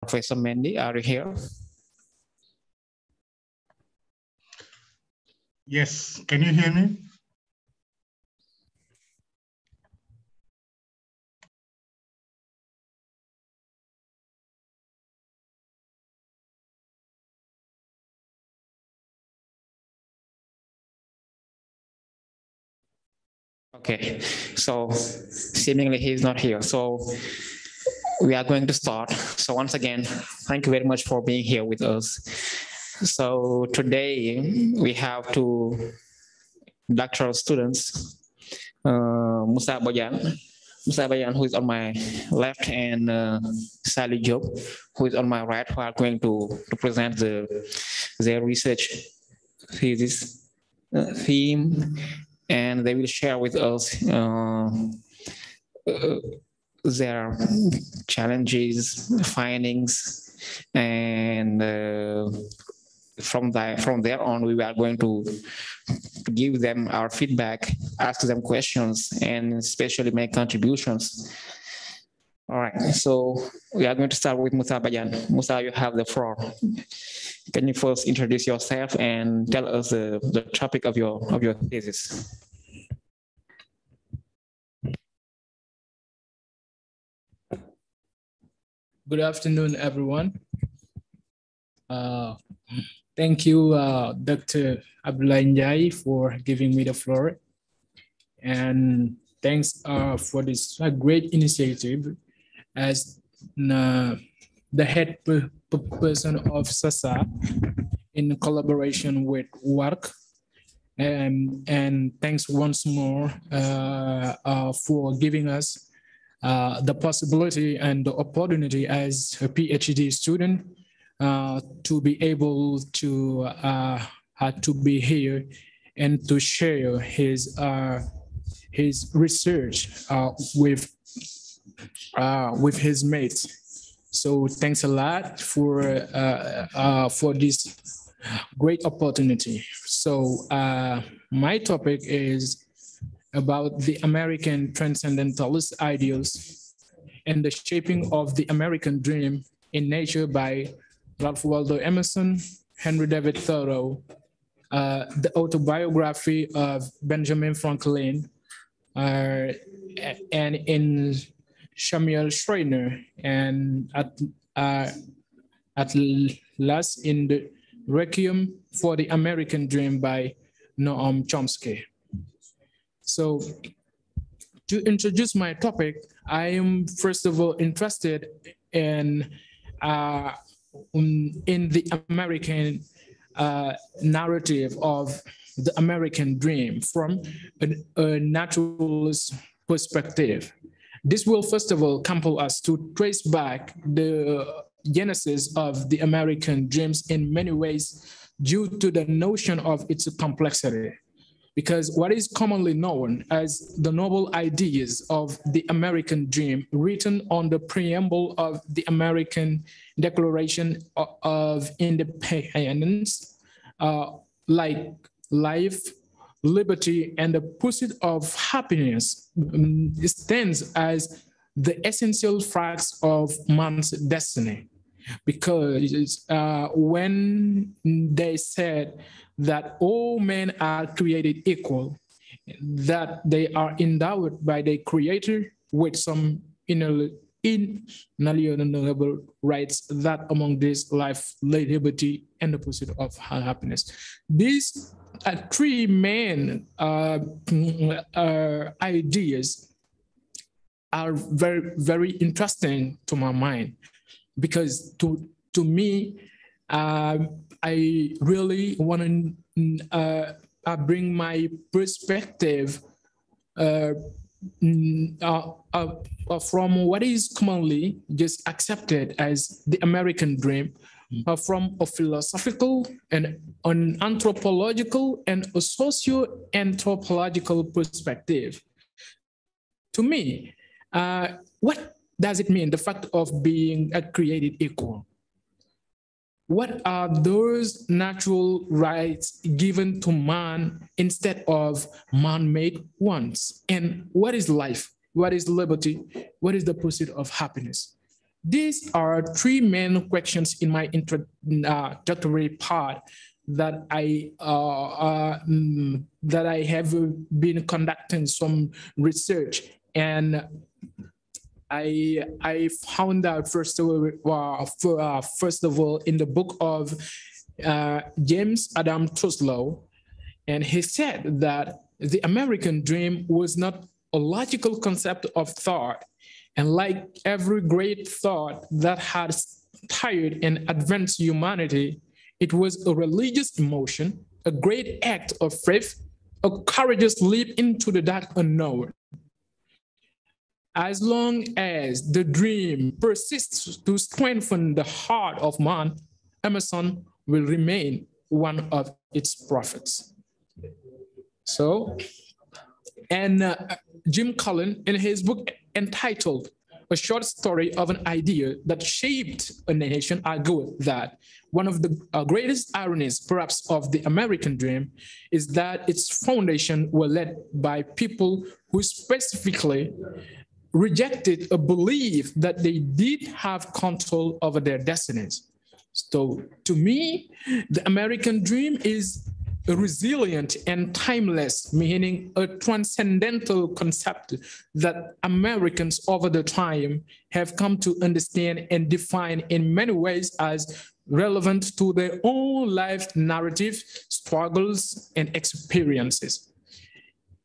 Professor Mendy, are you here? Yes, can you hear me? Okay, so seemingly he's not here. So we are going to start. So once again, thank you very much for being here with us. So today we have two doctoral students, Musa Bayan, who is on my left, and Sally Job, who is on my right, who are going to present their research thesis theme, and they will share with us their challenges, findings, and from there on, we are going to give them our feedback, ask them questions, and especially make contributions. All right, so we are going to start with Musa Bayan. Musa, you have the floor. Can you first introduce yourself and tell us the topic of your thesis? Good afternoon, everyone. Thank you, Dr. Abdullah Njai, for giving me the floor. And thanks for this great initiative as the head person of Sasa in collaboration with Warc. And thanks once more for giving us the possibility and the opportunity as a PhD student to be able to be here and to share his research with his mates. So thanks a lot for this great opportunity. So my topic is about the American transcendentalist ideals and the shaping of the American dream in nature by Ralph Waldo Emerson, Henry David Thoreau, the autobiography of Benjamin Franklin, and in Samuel Schreiner, and at last in the Requiem for the American Dream by Noam Chomsky. So to introduce my topic, I am first of all interested in the American narrative of the American dream from a naturalist perspective. This will first of all compel us to trace back the genesis of the American dreams in many ways due to the notion of its complexity. Because what is commonly known as the noble ideas of the American dream written on the preamble of the American Declaration of Independence, like life, liberty, and the pursuit of happiness, stands as the essential facts of man's destiny. Because when they said that all men are created equal, that they are endowed by their creator with some inalienable rights, that among these life, liberty, and the pursuit of happiness. These three main ideas are very, very interesting to my mind, because to me, I really want to bring my perspective from what is commonly just accepted as the American dream, from a philosophical and an anthropological and a socio-anthropological perspective. To me, what does it mean, the fact of being created equal? What are those natural rights given to man instead of man-made ones? And what is life? What is liberty? What is the pursuit of happiness? These are three main questions in my introductory part that I have been conducting some research, and I found out first of all in the book of James Adam Truslow, and he said that the American dream was not a logical concept of thought, and like every great thought that has tired and advanced humanity, it was a religious emotion, a great act of faith, a courageous leap into the dark unknown. As long as the dream persists to strengthen the heart of man, Emerson will remain one of its prophets. So, and Jim Cullen, in his book entitled A Short Story of an Idea That Shaped a Nation, argued that one of the greatest ironies, perhaps, of the American dream is that its foundation were led by people who specifically rejected a belief that they did have control over their destinies. So to me, the American dream is a resilient and timeless, meaning a transcendental concept that Americans over the time have come to understand and define in many ways as relevant to their own life narrative, struggles, and experiences.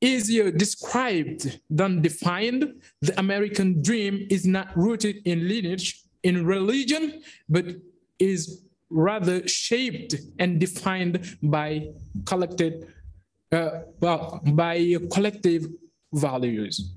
Easier described than defined, the American dream is not rooted in lineage, in religion, but is rather shaped and defined by collective values.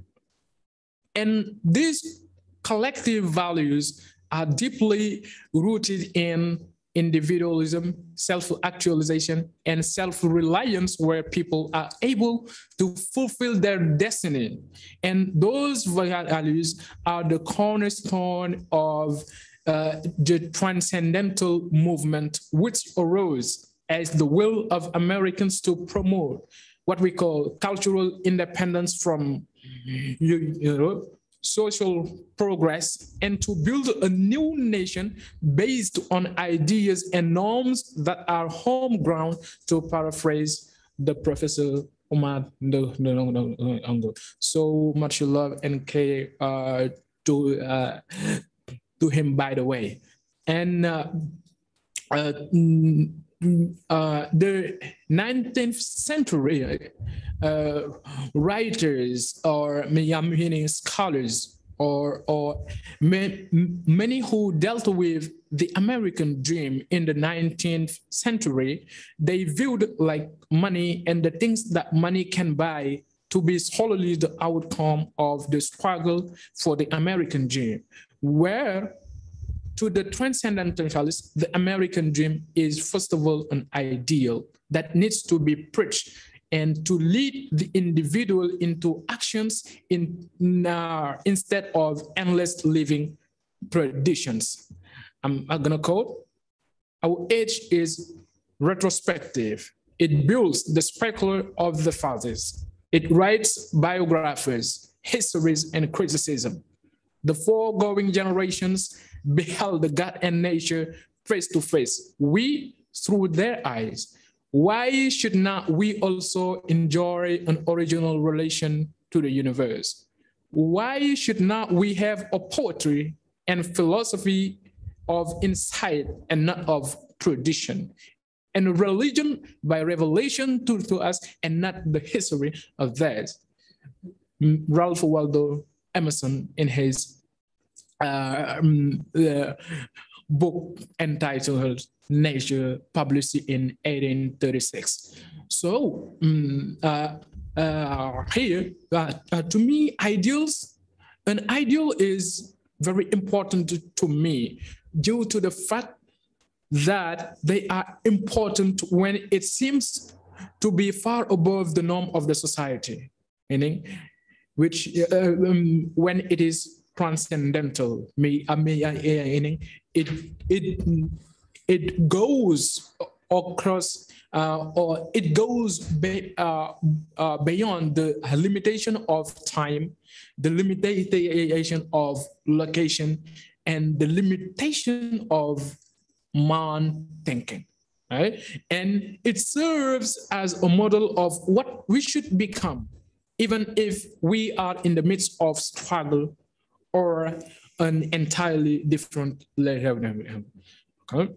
And these collective values are deeply rooted in individualism, self-actualization, and self-reliance, where people are able to fulfill their destiny. And those values are the cornerstone of the transcendental movement, which arose as the will of Americans to promote what we call cultural independence from social progress, and to build a new nation based on ideas and norms that are home ground, to paraphrase the Professor Omar. So much love and care to him, by the way. And the 19th century writers, or meaning scholars, or many who dealt with the American dream in the 19th century, they viewed like money and the things that money can buy to be solely the outcome of the struggle for the American dream, where to the transcendentalists, the American dream is, first of all, an ideal that needs to be preached and to lead the individual into actions instead of endless living traditions. I'm gonna quote, our age is retrospective. It builds the specular of the fathers. It writes biographies, histories, and criticism. The foregoing generations beheld the God and nature face to face, we through their eyes. Why should not we also enjoy an original relation to the universe? Why should not we have a poetry and philosophy of insight and not of tradition? And a religion by revelation to us and not the history of theirs. Ralph Waldo Emerson, in his book entitled Nature, published in 1836. So here, to me, ideals, an ideal is very important to me due to the fact that they are important when it seems to be far above the norm of the society, meaning which when it is transcendental, meaning it goes across or it goes beyond the limitation of time, the limitation of location, and the limitation of man thinking, right? And it serves as a model of what we should become, even if we are in the midst of struggle or an entirely different level. Okay.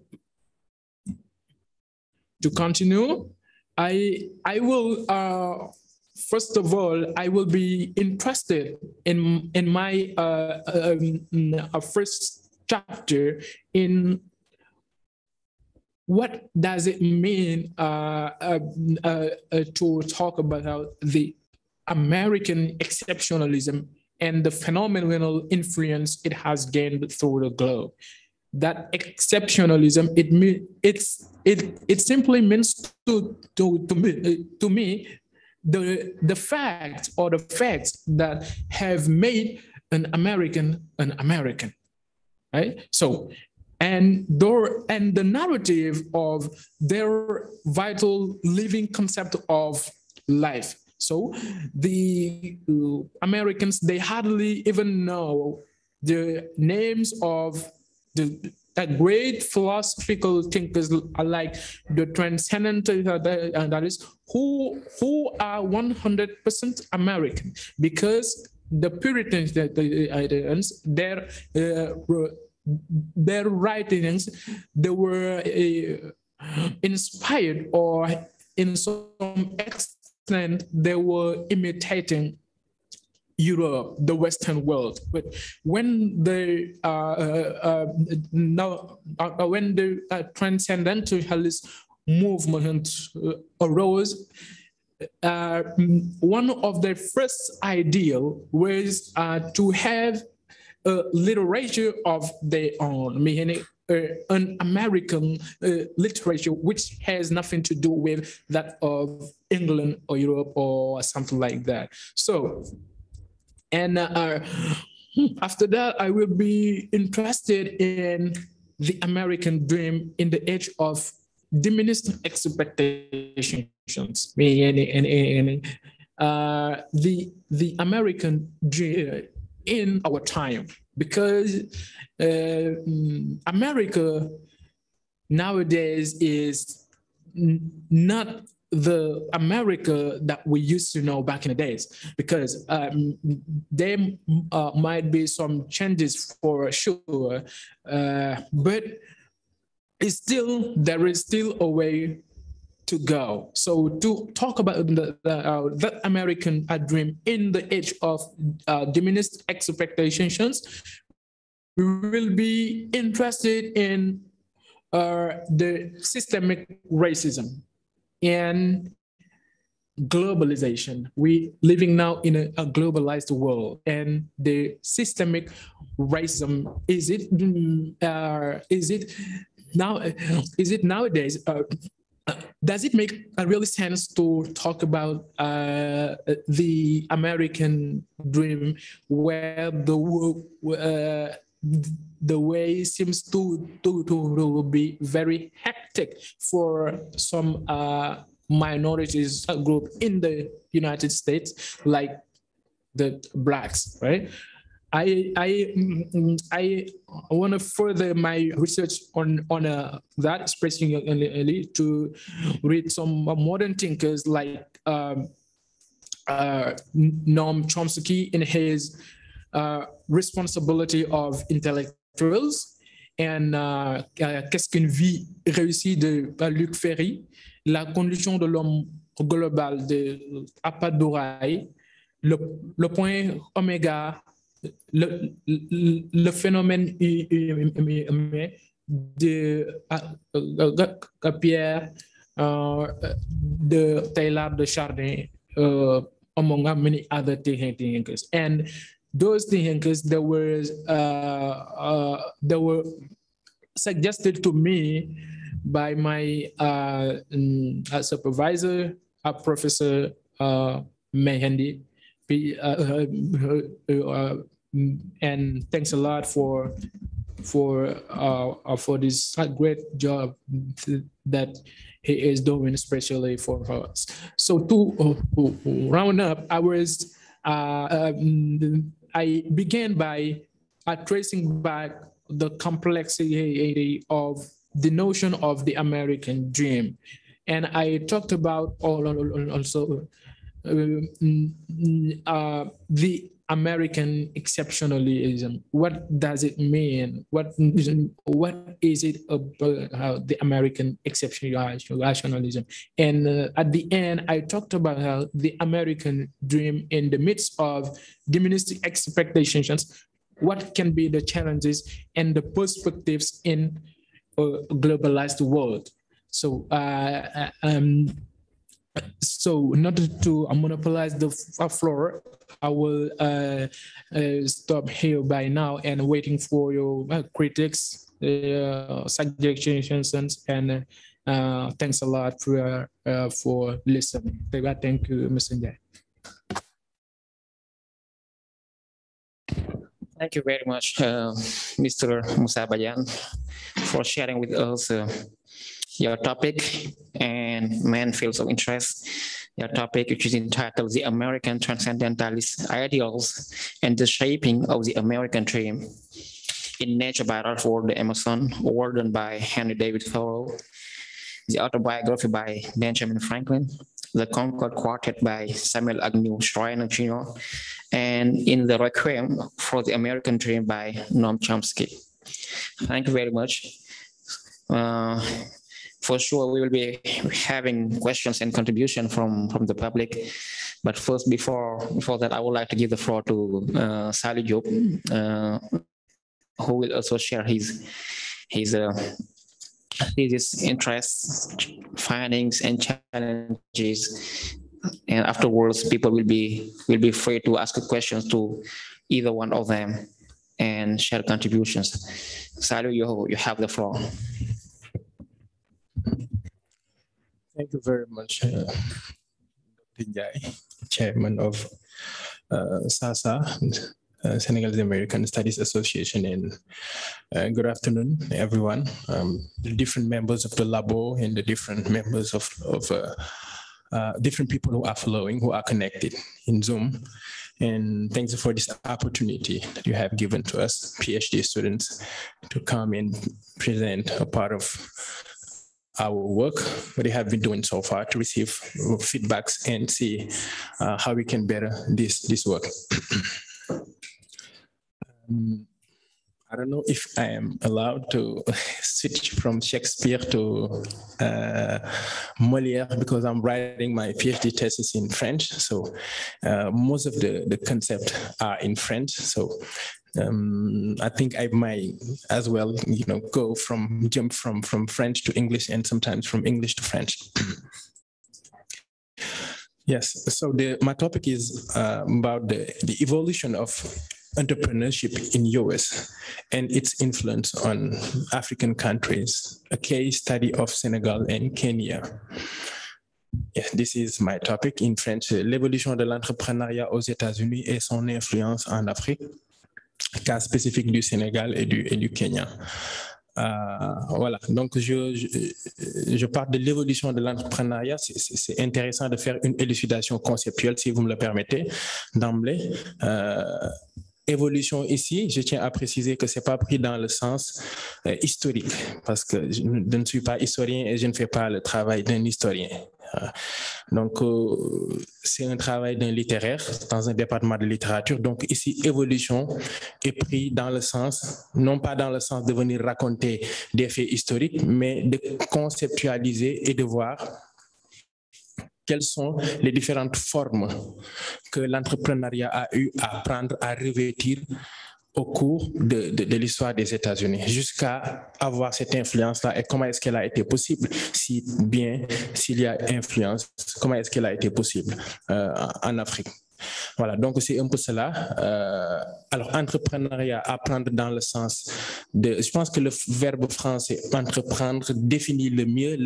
To continue, I will first of all, I will be interested in my first chapter in what does it mean to talk about the American exceptionalism and the phenomenal influence it has gained through the globe. That exceptionalism, it simply means to me the fact or the facts that have made an American, right? So, and the narrative of their vital living concept of life. So the Americans, they hardly even know the names of the great philosophical thinkers like the transcendentalists who are 100% American, because the Puritans, their writings, they were inspired, or in some extent they were imitating Europe, the Western world. But when the transcendentalist movement arose, one of their first ideal was to have a literature of their own, meaning an American literature which has nothing to do with that of England or Europe or something like that. So, and after that, I will be interested in the American dream in the age of diminished expectations, meaning the American dream in our time, because America nowadays is not the America that we used to know back in the days, because there might be some changes for sure, but there is still a way to go. So to talk about that American dream in the age of diminished expectations, we will be interested in the systemic racism and globalization. We living now in a globalized world, and the systemic racism, is it nowadays? Does it make a really sense to talk about the American dream, where the way seems to be very hectic for some minorities group in the United States, like the blacks, right? I want to further my research on that, especially to read some modern thinkers like Noam Chomsky in his responsibility of intellectuals, and Qu'est-ce qu'une vie réussie de Luc Ferry, La condition de l'homme global de Apadouraï, le point oméga, le phénomène humain de Pierre de Taylor de Chardin, among many other thinkers. And those thinkers that were suggested to me by my supervisor, Professor Mehendi. And thanks a lot for this great job that he is doing, especially for us. So to round up, I began by tracing back the complexity of the notion of the American dream. And I talked about also the American exceptionalism. What does it mean? What is it about the American exceptionalism? And at the end, I talked about how the American dream, in the midst of diminished expectations, what can be the challenges and the perspectives in a globalized world. So not to monopolize the floor, I will stop here by now and waiting for your critics, suggestions, and thanks a lot for listening. Thank you, Mr. Njai. Thank you very much, Mr. Musa Bayan, for sharing with us your topic and main fields of interest. Your topic, which is entitled "The American Transcendentalist Ideals and the Shaping of the American Dream," in Nature by Ralph Waldo Emerson, written by Henry David Thoreau, the autobiography by Benjamin Franklin, the Concord Quartet by Samuel Agnew Schreiner Jr., and in the Requiem for the American Dream by Noam Chomsky. Thank you very much. For sure, we will be having questions and contribution from the public. But first, before that, I would like to give the floor to Sally Diop, who will also share his interests, findings, and challenges. And afterwards, people will be free to ask questions to either one of them and share contributions. Sally, you have the floor. Thank you very much, Dr. Njai, Chairman of SASA, Senegalese American Studies Association, and good afternoon, everyone. The different members of the Labo and the different members of different people who are following, who are connected in Zoom. And thanks for this opportunity that you have given to us, PhD students, to come and present a part of our work, what we have been doing so far, to receive feedbacks and see how we can better this work. I don't know if I am allowed to switch from Shakespeare to Molière, because I'm writing my PhD thesis in French. So most of the concepts are in French. So I think I might as well, jump from French to English and sometimes from English to French. Yes, so my topic is about the evolution of entrepreneurship in US and its influence on African countries, a case study of Senegal and Kenya. Yeah, this is my topic in French, l'évolution de l'entrepreneuriat aux États-Unis et son influence en Afrique, cas spécifique du Sénégal et du Kenya. Voilà, donc je parle de l'évolution de l'entrepreneuriat. C'est intéressant de faire une élucidation conceptuelle, si vous me le permettez, d'emblée. Évolution ici, je tiens à préciser que ce n'est pas pris dans le sens historique, parce que je ne suis pas historien et je ne fais pas le travail d'un historien. Donc, c'est un travail d'un littéraire dans un département de littérature. Donc, ici, évolution est pris dans le sens, non pas dans le sens de venir raconter des faits historiques, mais de conceptualiser et de voir quelles sont les différentes formes que l'entrepreneuriat a eu à prendre, à revêtir au cours de l'histoire des États-Unis, jusqu'à avoir cette influence-là et comment est-ce qu'elle a été possible, s'il y a influence, comment est-ce qu'elle a été possible en Afrique. Voilà, donc c'est un peu cela. Alors, entrepreneuriat, apprendre dans le sens de... Je pense que le verbe français entreprendre définit le mieux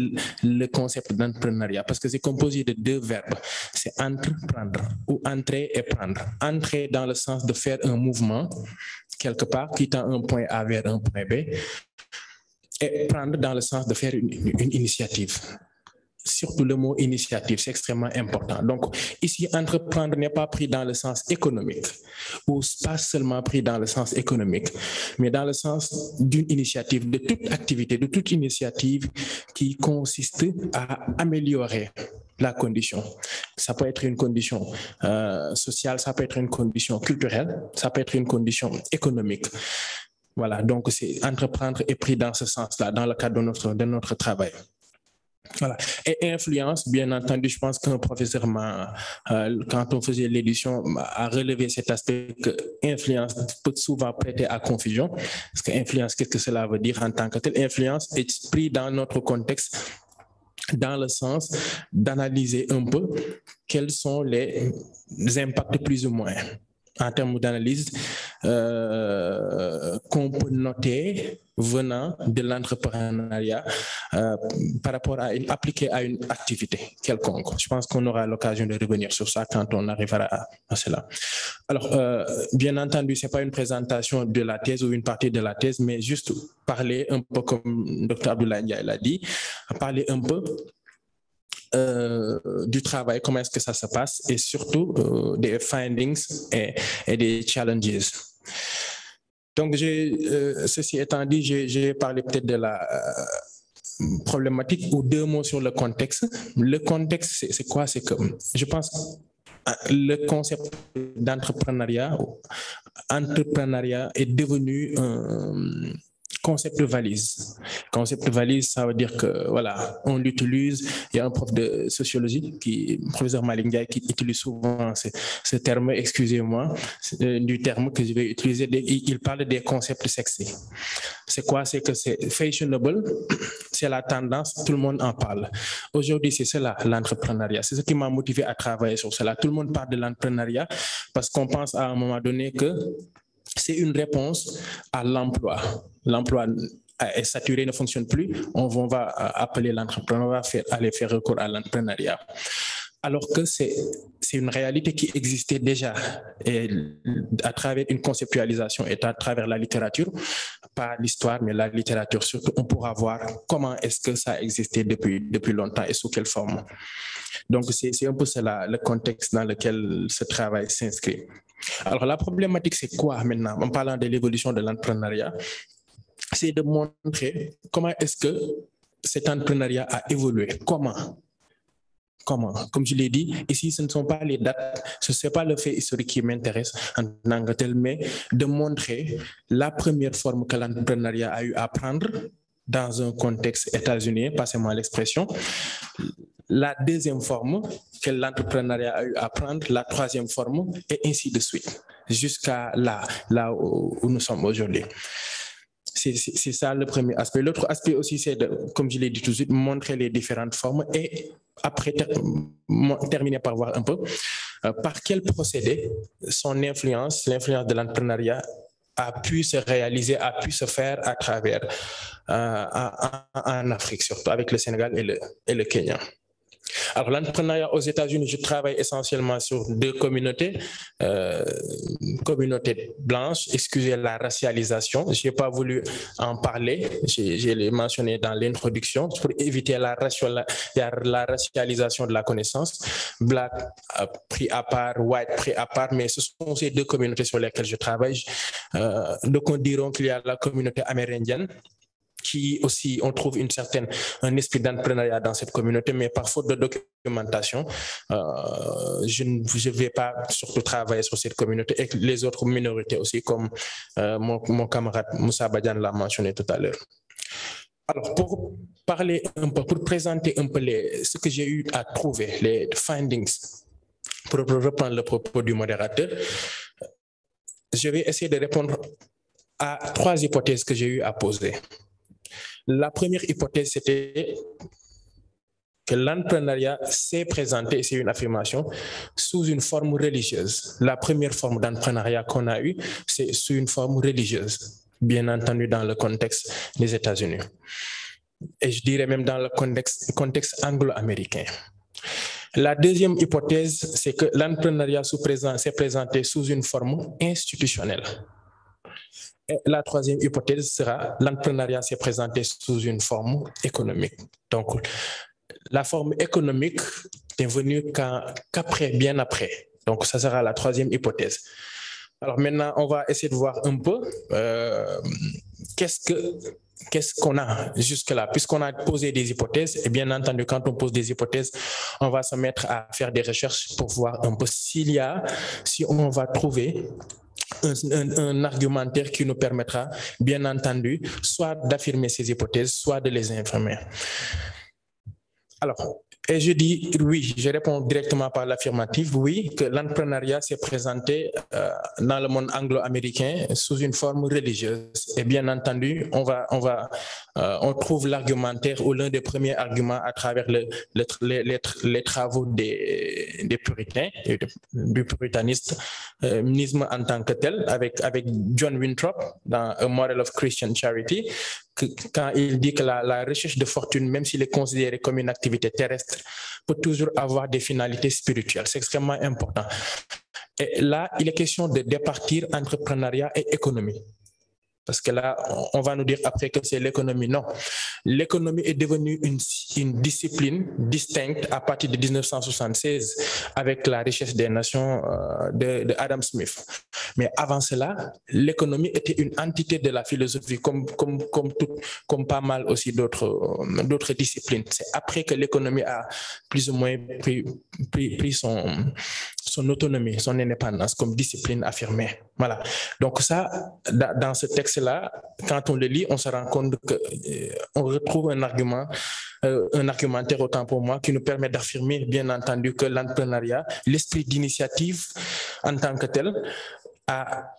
le concept d'entrepreneuriat parce que c'est composé de deux verbes. C'est entreprendre ou entrer et prendre. Entrer dans le sens de faire un mouvement quelque part, quittant un point A vers un point B, et prendre dans le sens de faire une initiative. surtout le mot initiative, c'est extrêmement important. Donc, ici, entreprendre n'est pas pris dans le sens économique, ou pas seulement pris dans le sens économique, mais dans le sens d'une initiative, de toute activité, de toute initiative qui consiste à améliorer la condition. Ça peut être une condition sociale, ça peut être une condition culturelle, ça peut être une condition économique. Voilà, donc c'est entreprendre est pris dans ce sens-là, dans le cadre de notre travail. Voilà. Et influence, bien entendu, je pense qu'un professeur quand on faisait l'édition, a relevé cet aspect que influence peut souvent prêter à confusion. Parce que influence, qu'est-ce que cela veut dire en tant que tel? Influence est pris dans notre contexte dans le sens d'analyser un peu quels sont les impacts plus ou moins en termes d'analyse qu'on peut noter venant de l'entrepreneuriat par rapport à appliqué à une activité quelconque. Je pense qu'on aura l'occasion de revenir sur ça quand on arrivera à cela. Alors, bien entendu, ce n'est pas une présentation de la thèse ou une partie de la thèse, mais juste parler un peu comme Dr Abdoulaye Ndiaye l'a dit, parler un peu du travail, comment est-ce que ça se passe et surtout des findings et des challenges. Donc, ceci étant dit, j'ai parlé peut-être de la problématique ou deux mots sur le contexte. Le contexte, c'est quoi? C'est que je pense le concept d'entrepreneuriat est devenu un concept valise. Concept valise, ça veut dire que voilà, on l'utilise. Il y a un prof de sociologie, professeur Malingay, qui utilise souvent ce terme, excusez-moi, du terme que je vais utiliser. Il parle des concepts sexy. C'est quoi? C'est que c'est fashionable, c'est la tendance, tout le monde en parle. Aujourd'hui, c'est cela, l'entrepreneuriat. C'est ce qui m'a motivé à travailler sur cela. Tout le monde parle de l'entrepreneuriat parce qu'on pense à un moment donné que c'est une réponse à l'emploi. L'emploi est saturé, ne fonctionne plus. On va appeler l'entrepreneur, on va aller faire recours à l'entrepreneuriat. Alors que c'est une réalité qui existait déjà et à travers une conceptualisation et à travers la littérature, pas l'histoire, mais la littérature surtout, on pourra voir comment est-ce que ça existait depuis longtemps et sous quelle forme. Donc, c'est un peu cela, le contexte dans lequel ce travail s'inscrit. Alors, la problématique, c'est quoi maintenant? En parlant de l'évolution de l'entrepreneuriat, c'est de montrer comment est-ce que cet entrepreneuriat a évolué. Comment? Comme je l'ai dit, ici, ce ne sont pas les dates, ce n'est pas le fait historique qui m'intéresse en tant que tel, mais de montrer la première forme que l'entrepreneuriat a eu à prendre dans un contexte états-unien, passez-moi l'expression, la deuxième forme que l'entrepreneuriat a eu à prendre, la troisième forme, et ainsi de suite, jusqu'à là où nous sommes aujourd'hui. C'est ça le premier aspect. L'autre aspect aussi, c'est comme je l'ai dit tout de suite, montrer les différentes formes et après terminer par voir un peu par quel procédé son influence, l'influence de l'entrepreneuriat a pu se réaliser, a pu se faire à travers en Afrique, surtout avec le Sénégal et le Kenya. Alors, l'entrepreneuriat aux États-Unis, je travaille essentiellement sur deux communautés. Communauté blanche, excusez la racialisation. Je n'ai pas voulu en parler. Je l'ai mentionné dans l'introduction pour éviter la racialisation de la connaissance. Black pris à part, white pris à part, mais ce sont ces deux communautés sur lesquelles je travaille. Donc, on dira qu'il y a la communauté amérindienne, qui aussi, on trouve un esprit d'entrepreneuriat dans cette communauté, mais par faute de documentation, je ne vais pas surtout travailler sur cette communauté et les autres minorités aussi, comme mon camarade Moussa Badian l'a mentionné tout à l'heure. Alors, pour parler un peu, pour présenter un peu ce que j'ai eu à trouver, les findings, pour reprendre le propos du modérateur, je vais essayer de répondre à trois hypothèses que j'ai eu à poser. La première hypothèse, c'était que l'entrepreneuriat s'est présenté, c'est une affirmation, sous une forme religieuse. La première forme d'entrepreneuriat qu'on a eue, c'est sous une forme religieuse, bien entendu dans le contexte des États-Unis. Et je dirais même dans le contexte anglo-américain. La deuxième hypothèse, c'est que l'entrepreneuriat s'est présenté sous une forme institutionnelle. Et la troisième hypothèse sera l'entrepreneuriat s'est présenté sous une forme économique. Donc, La forme économique n'est venue qu'après, bien après. Donc, ça sera la troisième hypothèse. Alors maintenant, on va essayer de voir un peu qu'est-ce qu'on a jusque-là. Puisqu'on a posé des hypothèses, et bien entendu, quand on pose des hypothèses, on va se mettre à faire des recherches pour voir un peu si on va trouver un argumentaire qui nous permettra, bien entendu, soit d'affirmer ces hypothèses, soit de les infirmer. Alors, et je dis oui, je réponds directement par l'affirmative, oui, que l'entrepreneuriat s'est présenté dans le monde anglo-américain sous une forme religieuse. Et bien entendu, on trouve l'argumentaire ou l'un des premiers arguments à travers les travaux des puritains, du puritanisme en tant que tel, avec John Winthrop dans A Model of Christian Charity, quand il dit que la recherche de fortune, même s'il est considéré comme une activité terrestre, peut toujours avoir des finalités spirituelles. C'est extrêmement important. Et là, il est question de départir entrepreneuriat et économie. Parce que là, on va nous dire après que c'est l'économie. Non, l'économie est devenue une discipline distincte à partir de 1976 avec la richesse des nations de Adam Smith. Mais avant cela, l'économie était une entité de la philosophie, comme pas mal aussi d'autres disciplines. C'est après que l'économie a plus ou moins pris son autonomie, son indépendance comme discipline affirmée. Voilà. Donc ça, dans ce texte-là, quand on le lit, on se rend compte qu'on retrouve un argumentaire autant pour moi qui nous permet d'affirmer, bien entendu, que l'entrepreneuriat, l'esprit d'initiative en tant que tel, a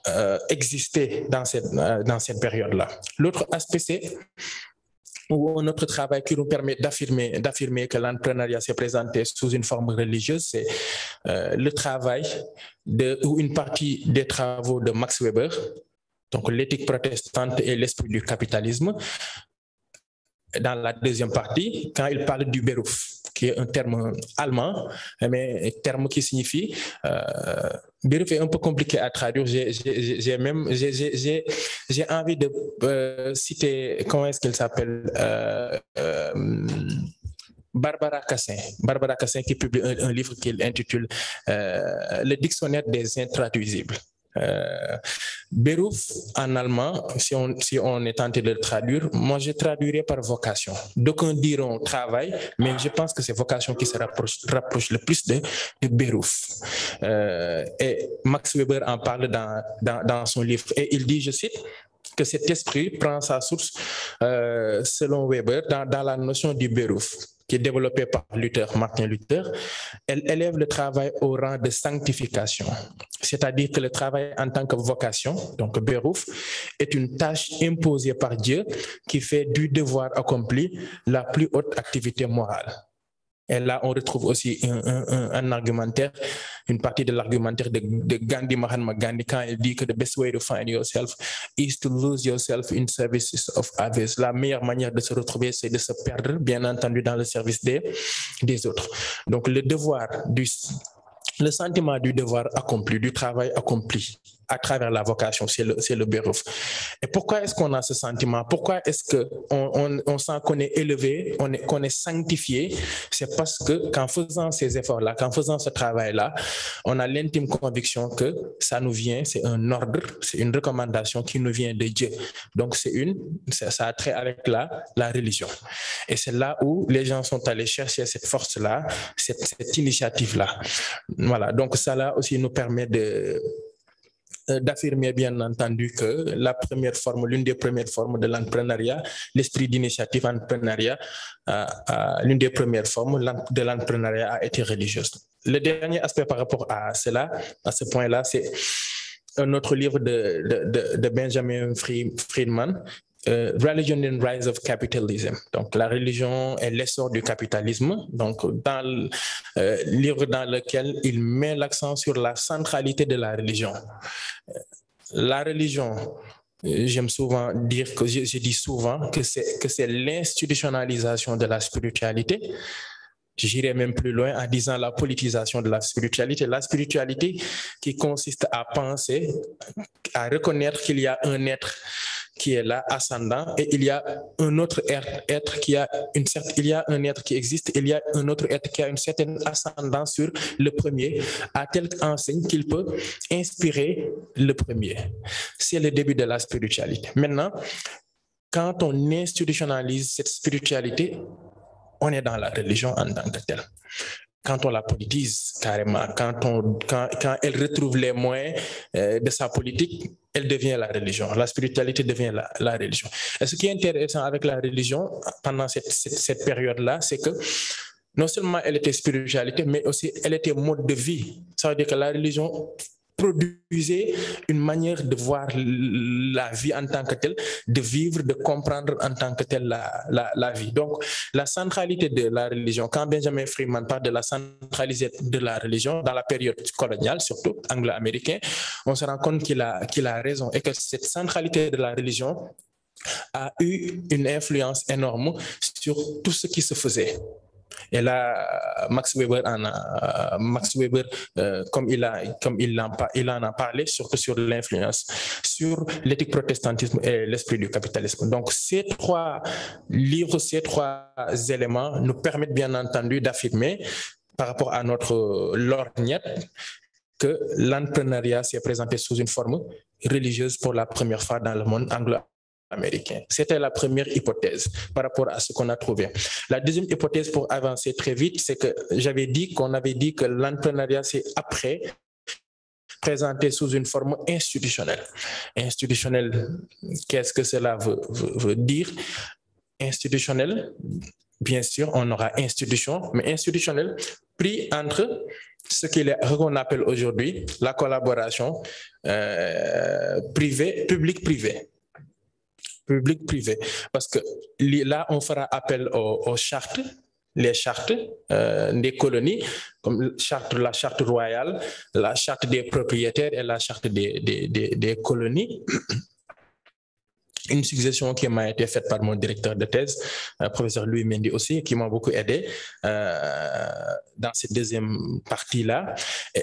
existé dans cette période-là. L'autre aspect, c'est notre travail qui nous permet d'affirmer que l'entrepreneuriat s'est présenté sous une forme religieuse, c'est le travail ou une partie des travaux de Max Weber, donc l'éthique protestante et l'esprit du capitalisme. Dans la deuxième partie, quand il parle du Beruf, qui est un terme allemand, mais un terme qui signifie Beruf est un peu compliqué à traduire. J'ai envie de citer, comment est-ce qu'il s'appelle, Barbara Cassin qui publie un livre qu'il intitule Le dictionnaire des intraduisibles. Beruf en allemand, si on est tenté de le traduire, moi je traduirais par vocation. D'aucuns diront travail, mais je pense que c'est vocation qui se rapproche le plus de Beruf. Et Max Weber en parle dans son livre et il dit, je cite, que cet esprit prend sa source, selon Weber, dans la notion du Beruf, qui est développée par Martin Luther. Elle élève le travail au rang de sanctification, c'est-à-dire que le travail en tant que vocation, donc Beruf, est une tâche imposée par Dieu qui fait du devoir accompli la plus haute activité morale. Et là, on retrouve aussi un argumentaire, une partie de l'argumentaire de Gandhi, Mahatma Gandhi, quand il dit que the best way to find yourself is to lose yourself in service of others. La meilleure manière de se retrouver, c'est de se perdre, bien entendu, dans le service des autres. Donc, le sentiment du devoir accompli, du travail accompli à travers la vocation, c'est le Beruf. Et pourquoi est-ce qu'on a ce sentiment? Pourquoi est-ce qu'on sent qu'on est élevé, qu'on est sanctifié? C'est parce qu'en faisant ces efforts-là, qu'en faisant ce travail-là, on a l'intime conviction que ça nous vient, c'est un ordre, c'est une recommandation qui nous vient de Dieu. Donc ça a trait avec la religion. Et c'est là où les gens sont allés chercher cette force-là, cette initiative-là. Voilà, donc ça là aussi nous permet d'affirmer bien entendu que l'une des premières formes de l'entrepreneuriat, l'esprit d'initiative entrepreneuriat, l'une des premières formes de l'entrepreneuriat a été religieuse. Le dernier aspect par rapport à cela, à ce point-là, c'est un autre livre de Benjamin Friedman, Religion and Rise of Capitalism. Donc, la religion et l'essor du capitalisme. Donc, dans le livre dans lequel il met l'accent sur la centralité de la religion. La religion, j'aime souvent dire que je dis souvent que c'est l'institutionnalisation de la spiritualité. J'irai même plus loin en disant la politisation de la spiritualité. La spiritualité qui consiste à penser, à reconnaître qu'il y a un être qui est là, ascendant, et il y a un autre être qui a une certaine, il y a un être qui existe, il y a un autre être qui a une certaine ascendance sur le premier, à telle enseigne qu'il peut inspirer le premier. C'est le début de la spiritualité. Maintenant, quand on institutionnalise cette spiritualité, on est dans la religion en tant que telle. Quand on la politise carrément, quand elle retrouve les moyens de sa politique, elle devient la religion. La spiritualité devient la religion. Et ce qui est intéressant avec la religion pendant cette période-là, c'est que non seulement elle était spiritualité, mais aussi elle était mode de vie. Ça veut dire que la religion produisait une manière de voir la vie en tant que telle, de vivre, de comprendre en tant que telle la vie. Donc, la centralité de la religion, quand Benjamin Freeman parle de la centralité de la religion, dans la période coloniale, surtout anglo-américaine, on se rend compte qu'il a raison et que cette centralité de la religion a eu une influence énorme sur tout ce qui se faisait. Et là, Max Weber, comme il en a parlé, surtout sur l'influence sur l'éthique protestantisme et l'esprit du capitalisme. Donc, ces trois livres, ces trois éléments nous permettent bien entendu d'affirmer par rapport à notre lorgnette que l'entrepreneuriat s'est présenté sous une forme religieuse pour la première fois dans le monde anglo-américain. C'était la première hypothèse par rapport à ce qu'on a trouvé. La deuxième hypothèse, pour avancer très vite, c'est que qu'on avait dit que l'entrepreneuriat s'est après présenté sous une forme institutionnelle. Institutionnelle, qu'est-ce que cela veut dire? Institutionnel, bien sûr, on aura institution, mais institutionnel pris entre ce qu'on appelle aujourd'hui la collaboration public-privé. Public-privé. Parce que là, on fera appel aux chartes, les chartes des colonies, comme la charte royale, la charte des propriétaires et la charte des colonies. Une suggestion qui m'a été faite par mon directeur de thèse, professeur Louis Mendy aussi, qui m'a beaucoup aidé dans cette deuxième partie-là.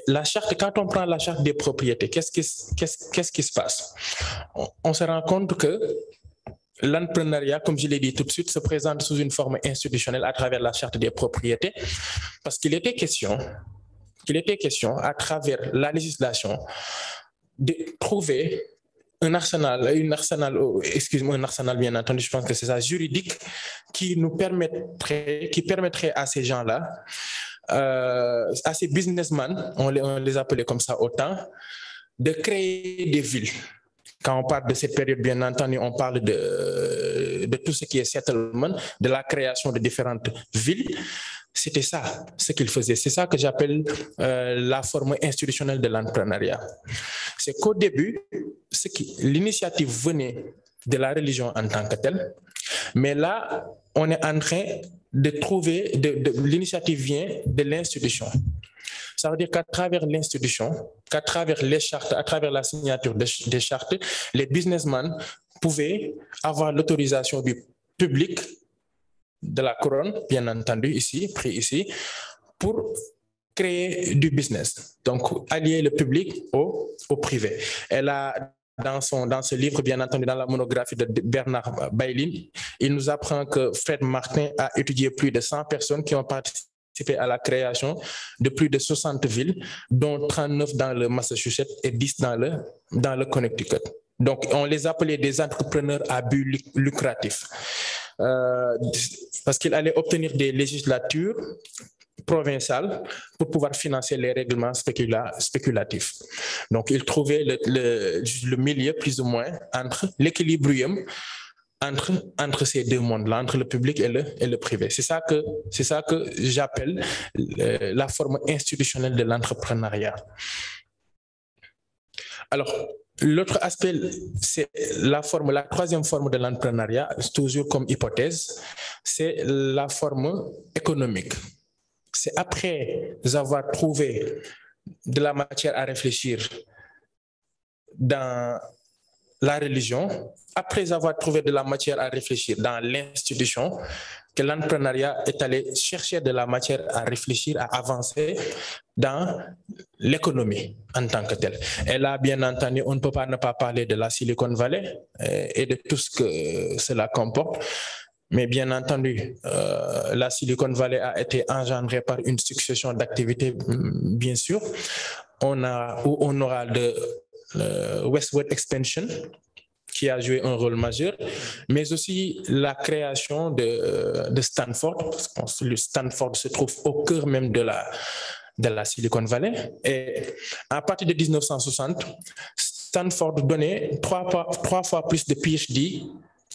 La charte, quand on prend la charte des propriétés, qu'est-ce qui se passe? On se rend compte que l'entrepreneuriat, comme je l'ai dit tout de suite, se présente sous une forme institutionnelle à travers la charte des propriétés, parce qu'il était question, à travers la législation, de trouver un arsenal bien entendu, je pense que c'est ça, juridique, qui permettrait à ces gens-là, à ces businessmen, on les appelait comme ça autant, de créer des villes. Quand on parle de cette période, bien entendu, on parle de tout ce qui est settlement, de la création de différentes villes. C'était ça, ce qu'il faisait. C'est ça que j'appelle la forme institutionnelle de l'entrepreneuriat. C'est qu'au début, l'initiative venait de la religion en tant que telle, mais là, on est en train de trouver, l'initiative vient de l'institution. Ça veut dire qu'à travers l'institution, qu'à travers les chartes, à travers la signature des chartes, les businessmen pouvaient avoir l'autorisation du public, de la couronne, bien entendu, pris ici, pour créer du business. Donc, allier le public au privé. Et là, dans ce livre, bien entendu, dans la monographie de Bernard Bailyn, il nous apprend que Fred Martin a étudié plus de 100 personnes qui ont participé à la création de plus de 60 villes, dont 39 dans le Massachusetts et 10 dans le Connecticut. Donc, on les appelait des entrepreneurs à but lucratif. Parce qu'il allait obtenir des législatures provinciales pour pouvoir financer les règlements spéculatifs. Donc, il trouvait le milieu plus ou moins entre l'équilibrium entre ces deux mondes-là, entre le public et le privé. C'est ça que j'appelle la forme institutionnelle de l'entrepreneuriat. Alors, l'autre aspect, c'est la troisième forme de l'entrepreneuriat, toujours comme hypothèse, c'est la forme économique. C'est après avoir trouvé de la matière à réfléchir dans la religion, après avoir trouvé de la matière à réfléchir dans l'institution, que l'entrepreneuriat est allé chercher de la matière à réfléchir, à avancer dans l'économie en tant que telle. Et là, bien entendu, on ne peut pas ne pas parler de la Silicon Valley et de tout ce que cela comporte. Mais bien entendu, la Silicon Valley a été engendrée par une succession d'activités, bien sûr. On aura le Westward Expansion, qui a joué un rôle majeur, mais aussi la création de Stanford, parce que le Stanford se trouve au cœur même de la Silicon Valley. Et à partir de 1960, Stanford donnait trois fois plus de PhD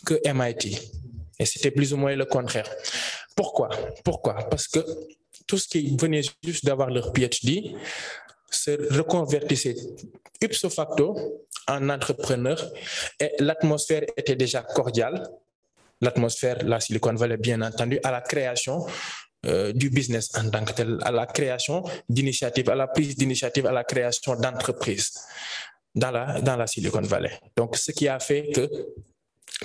que MIT. Et c'était plus ou moins le contraire. Pourquoi? Parce que tout ce qui venait juste d'avoir leur PhD se reconvertissait ipso facto en entrepreneur et l'atmosphère était déjà cordiale. L'atmosphère, la Silicon Valley, bien entendu, à la création du business en tant que tel, à la création d'initiatives, à la prise d'initiative, à la création d'entreprises dans la Silicon Valley. Donc, ce qui a fait que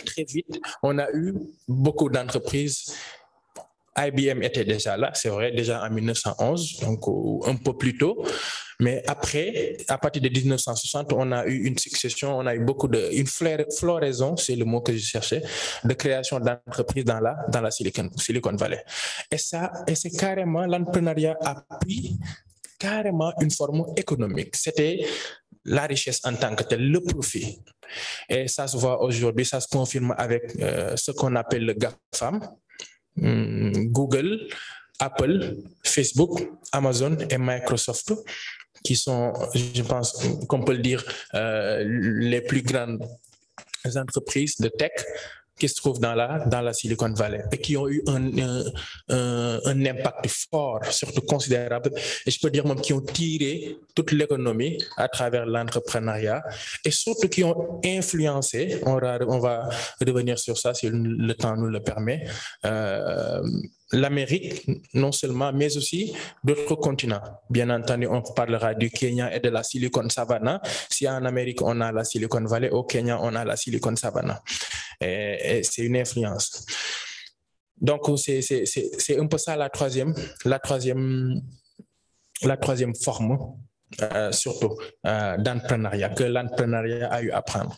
très vite, on a eu beaucoup d'entreprises. IBM était déjà là, c'est vrai, déjà en 1911, donc un peu plus tôt. Mais après, à partir de 1960, on a eu une succession, on a eu une floraison, c'est le mot que je cherchais, de création d'entreprises dans la Silicon Valley. Et c'est carrément, l'entrepreneuriat a pris carrément une forme économique. C'était la richesse en tant que telle, le profit. Et ça se voit aujourd'hui, ça se confirme avec ce qu'on appelle le GAFAM, Google, Apple, Facebook, Amazon et Microsoft, qui sont, je pense qu'on peut le dire, les plus grandes entreprises de tech qui se trouvent dans la Silicon Valley et qui ont eu un impact fort, surtout considérable, et je peux dire même qui ont tiré toute l'économie à travers l'entrepreneuriat et surtout qui ont influencé, on va revenir sur ça si le temps nous le permet, l'Amérique non seulement, mais aussi d'autres continents. Bien entendu, on parlera du Kenya et de la Silicon Savannah. Si en Amérique, on a la Silicon Valley, au Kenya, on a la Silicon Savannah. Et c'est une influence. Donc, c'est un peu ça la troisième forme, surtout d'entrepreneuriat, que l'entrepreneuriat a eu à prendre.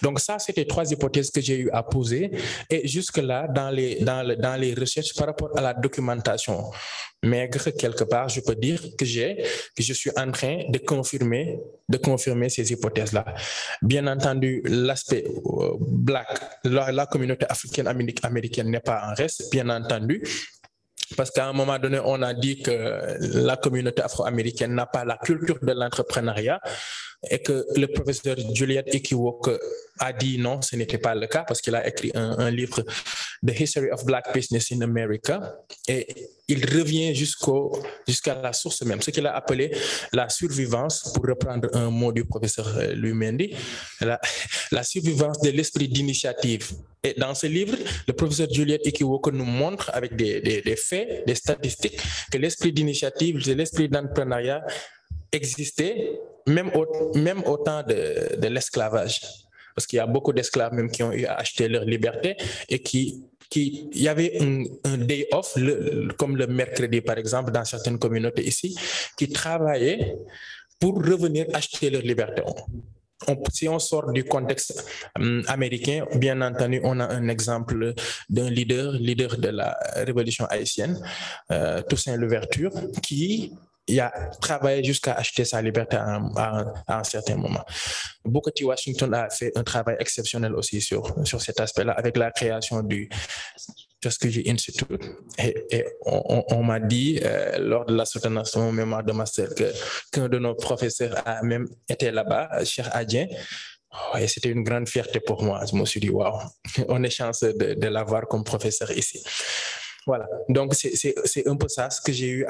Donc ça, c'était trois hypothèses que j'ai eu à poser et jusque-là, dans les recherches par rapport à la documentation maigre, quelque part, je peux dire que je suis en train de confirmer ces hypothèses-là. Bien entendu, l'aspect black, la communauté africaine-américaine n'est pas en reste, bien entendu. Parce qu'à un moment donné, on a dit que la communauté afro-américaine n'a pas la culture de l'entrepreneuriat et que le professeur Juliet Ikiwoke a dit non, ce n'était pas le cas parce qu'il a écrit un livre, The History of Black Business in America, et il revient jusqu'à la source même, ce qu'il a appelé la survivance, pour reprendre un mot du professeur lui-même, la survivance de l'esprit d'initiative. Et dans ce livre, le professeur Juliet Ikiwoke nous montre avec des faits, des statistiques, que l'esprit d'initiative, l'esprit d'entrepreneuriat existait même au temps de l'esclavage. Parce qu'il y a beaucoup d'esclaves même qui ont eu à acheter leur liberté et il y avait un day off, comme le mercredi par exemple, dans certaines communautés ici, qui travaillaient pour revenir acheter leur liberté. Si on sort du contexte américain, bien entendu, on a un exemple d'un leader de la révolution haïtienne, Toussaint Louverture, qui a travaillé jusqu'à acheter sa liberté à un certain moment. Booker T. Washington a fait un travail exceptionnel aussi sur cet aspect-là, avec la création du Tuskegee Institute. Et on m'a dit, lors de la soutenance de mon mémoire de master, qu'un de nos professeurs a même été là-bas, cher Adien. Et c'était une grande fierté pour moi. Je me suis dit, waouh, on est chanceux de l'avoir comme professeur ici. Voilà, donc c'est un peu ça, ce que j'ai eu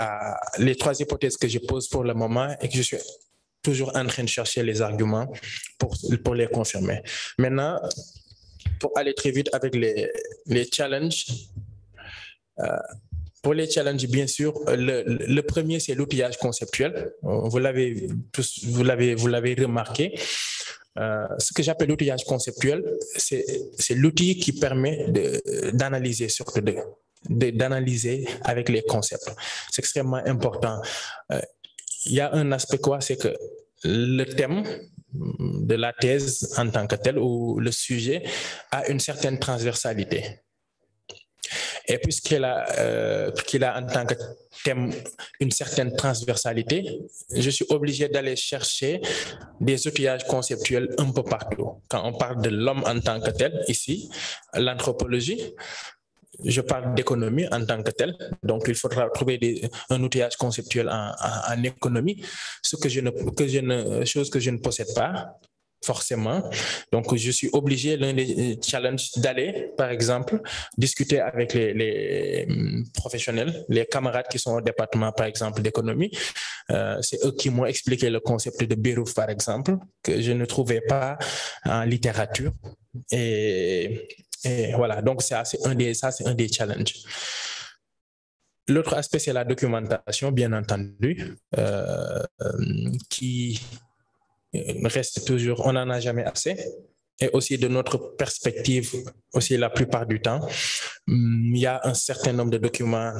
les trois hypothèses que je pose pour le moment et que je suis toujours en train de chercher les arguments pour les confirmer. Maintenant, pour aller très vite avec les challenges, pour les challenges, bien sûr, le premier, c'est l'outillage conceptuel. Vous l'avez remarqué. Ce que j'appelle l'outillage conceptuel, c'est l'outil qui permet d'analyser surtout d'analyser avec les concepts. C'est extrêmement important. Il y a un aspect quoi, c'est que le thème de la thèse en tant que tel ou le sujet a une certaine transversalité. Et puisqu'il a en tant que thème une certaine transversalité, je suis obligé d'aller chercher des outillages conceptuels un peu partout. Quand on parle de l'homme en tant que tel, ici, l'anthropologie, je parle d'économie en tant que tel, donc il faudra trouver un outillage conceptuel en économie, chose que je ne possède pas forcément. Donc, je suis obligé, l'un des challenges, d'aller, par exemple, discuter avec les professionnels, les camarades qui sont au département, par exemple, d'économie. C'est eux qui m'ont expliqué le concept de Bérouf, par exemple, que je ne trouvais pas en littérature. Et voilà, donc ça, c'est un des challenges. L'autre aspect, c'est la documentation, bien entendu, qui reste toujours, on n'en a jamais assez. Et aussi de notre perspective, aussi la plupart du temps, il y a un certain nombre de documents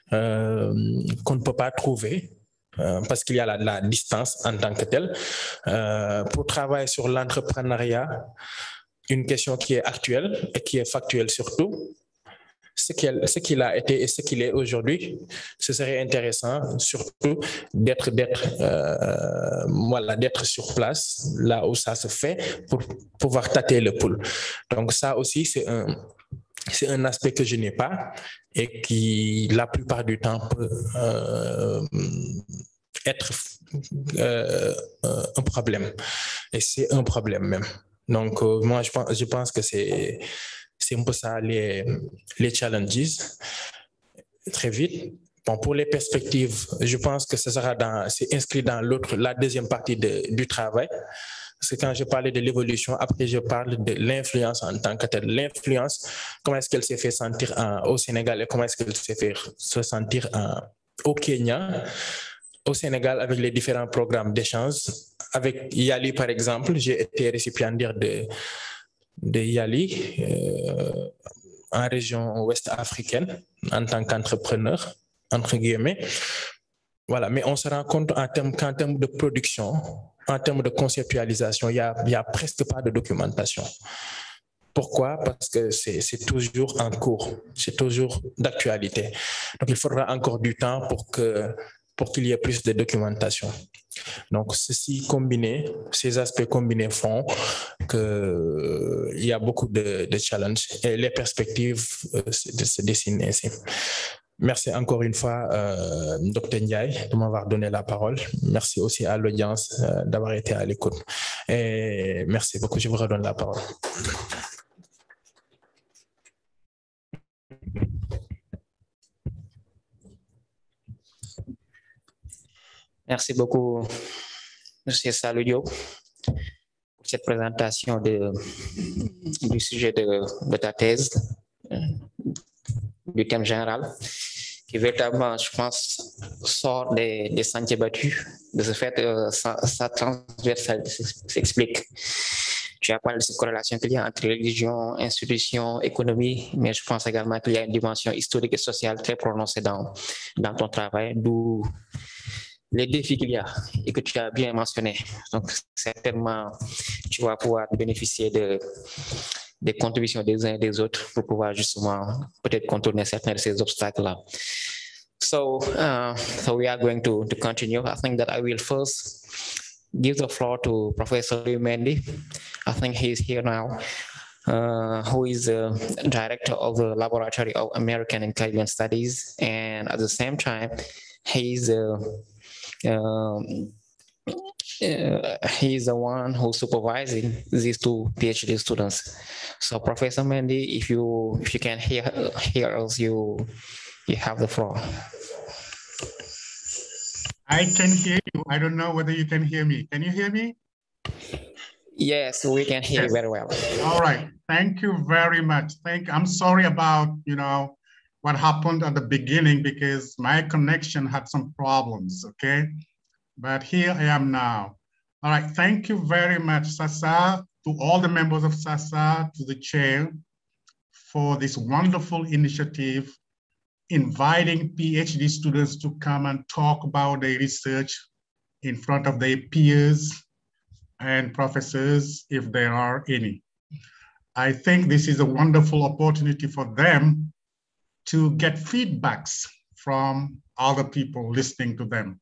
qu'on ne peut pas trouver parce qu'il y a la distance en tant que telle. Pour travailler sur l'entrepreneuriat, une question qui est actuelle et qui est factuelle surtout, ce qu'il a été et ce qu'il est aujourd'hui, ce serait intéressant surtout d'être sur place, là où ça se fait, pour pouvoir tâter le pouls. Donc ça aussi, c'est un aspect que je n'ai pas et qui, la plupart du temps, peut être un problème. Et c'est un problème même. Donc, moi, je pense que c'est un peu ça les challenges. Très vite. Bon, pour les perspectives, je pense que c'est inscrit dans la deuxième partie du travail. Parce que quand je parlais de l'évolution, après je parle de l'influence en tant que telle. L'influence, comment est-ce qu'elle s'est fait sentir au Sénégal et comment est-ce qu'elle s'est fait se sentir au Kenya, au Sénégal avec les différents programmes d'échange. Avec Yali, par exemple, j'ai été récipiendaire de Yali en région ouest africaine en tant qu'entrepreneur, entre guillemets. Voilà, mais on se rend compte qu'en termes de production, en termes de conceptualisation, il y a presque pas de documentation. Pourquoi? Parce que c'est toujours en cours, c'est toujours d'actualité. Donc, il faudra encore du temps pour qu'il y ait plus de documentation. Donc, ces aspects combinés font qu'il y a beaucoup de challenges et les perspectives se dessinent ainsi. Merci encore une fois, Dr Ndiaye, de m'avoir donné la parole. Merci aussi à l'audience d'avoir été à l'écoute. Et merci beaucoup, je vous redonne la parole. Merci beaucoup, M. Saludio, pour cette présentation du sujet de ta thèse, du thème général, qui véritablement, je pense, sort des sentiers battus. De ce fait, sa transversalité s'explique. Tu as parlé de cette corrélation qu'il y a entre religion, institution, économie, mais je pense également qu'il y a une dimension historique et sociale très prononcée dans ton travail, d'où les défis qu'il y a et que tu as bien mentionné. Donc, certainement, tu vas pouvoir bénéficier des contributions des uns et des autres pour pouvoir justement peut-être contourner certains de ces obstacles-là. So we are going to continue. I think that I will first give the floor to Professor Mendy. I think he's here now, who is the director of the Laboratory of American and Caribbean Studies. And at the same time, he's the one who's supervising these two PhD students. So Professor Mendy, if you can hear us, you have the floor. I can hear you. I don't know whether you can hear me. Can you hear me? Yes, we can hear you very well. All right. Thank you very much. I'm sorry about, what happened at the beginning because my connection had some problems, okay? But here I am now. All right, thank you very much, Sasa, to all the members of Sasa, to the chair, for this wonderful initiative inviting PhD students to come and talk about their research in front of their peers and professors, if there are any. I think this is a wonderful opportunity for them to get feedbacks from other people listening to them.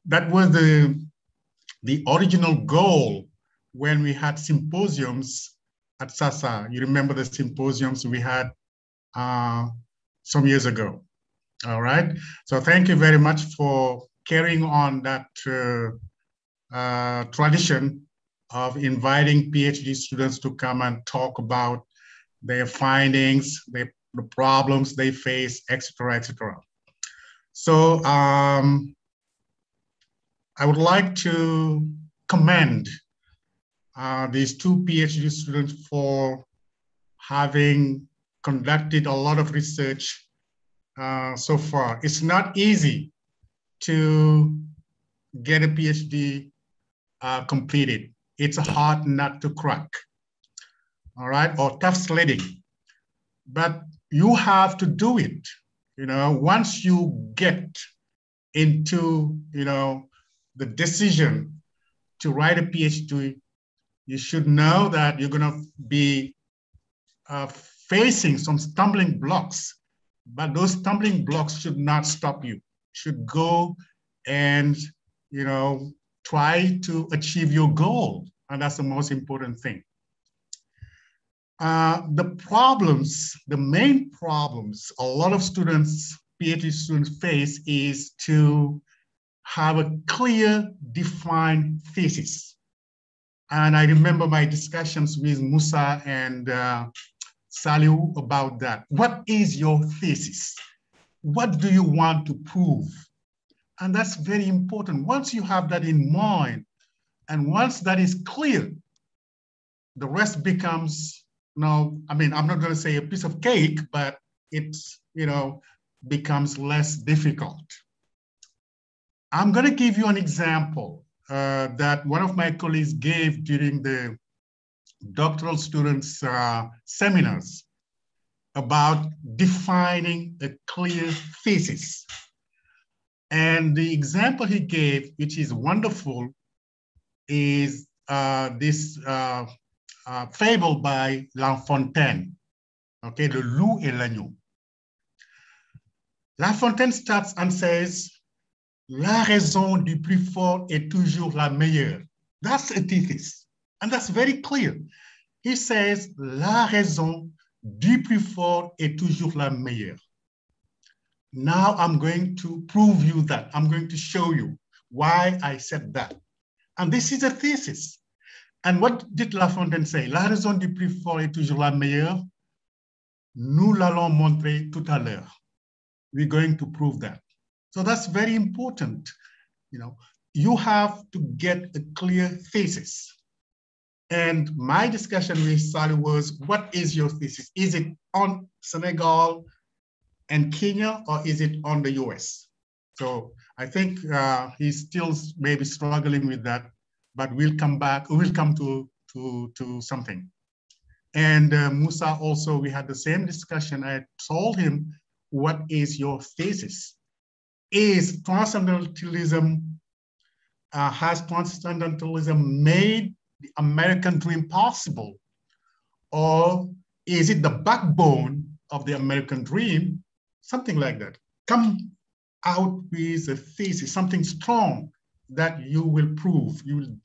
That was the original goal when we had symposiums at Sasa. You remember the symposiums we had some years ago, all right? So thank you very much for carrying on that tradition of inviting PhD students to come and talk about their findings, the problems they face, et cetera, et cetera. So I would like to commend these two PhD students for having conducted a lot of research so far. It's not easy to get a PhD completed. It's a hard nut to crack, all right, or tough sledding. But you have to do it. You know, once you get into, you know, the decision to write a PhD, you should know that you're going to be facing some stumbling blocks, but those stumbling blocks should not stop you. You should go and, you know, try to achieve your goal, and that's the most important thing. The problems, the main problems a lot of students, PhD students face is to have a clear, defined thesis. And I remember my discussions with Musa and Saliu about that. What is your thesis? What do you want to prove? And that's very important. Once you have that in mind, and once that is clear, the rest becomes, no, I mean, I'm not going to say a piece of cake, but it's, you know, becomes less difficult. I'm going to give you an example that one of my colleagues gave during the doctoral students' seminars about defining a clear thesis. And the example he gave, which is wonderful, is this fable by La Fontaine, okay, Le Loup et l'Agneau. La Fontaine starts and says, la raison du plus fort est toujours la meilleure. That's a thesis, and that's very clear. He says, la raison du plus fort est toujours la meilleure. Now I'm going to prove you that. I'm going to show you why I said that. And this is a thesis. And what did La Fontaine say? La raison du plus fort est toujours la meilleure. Nous l'allons montrer tout à l'heure. We're going to prove that. So that's very important. You know, you have to get a clear thesis. And my discussion with Sally was, what is your thesis? Is it on Senegal and Kenya, or is it on the US? So I think he's still maybe struggling with that, but we'll come back, we'll come to something. And Musa also, we had the same discussion. I told him, what is your thesis? Is transcendentalism, has transcendentalism made the American dream possible? Or is it the backbone of the American dream? Something like that. Come out with a thesis, something strong that you will prove. You will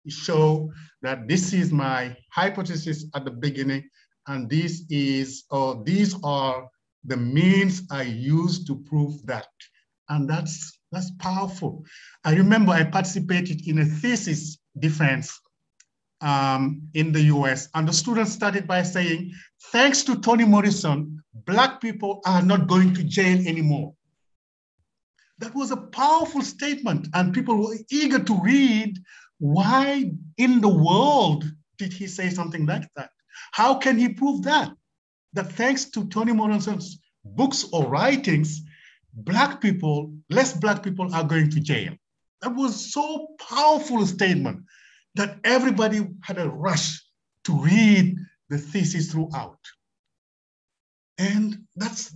show that this is my hypothesis at the beginning, and this is, or these are the means I use to prove that. And that's powerful. I remember I participated in a thesis defense in the US, and the students started by saying, thanks to Toni Morrison, Black people are not going to jail anymore. That was a powerful statement, and people were eager to read, why in the world did he say something like that? How can he prove that? That thanks to Toni Morrison's books or writings, Black people, less Black people are going to jail. That was so powerful a statement that everybody had a rush to read the thesis throughout. And that's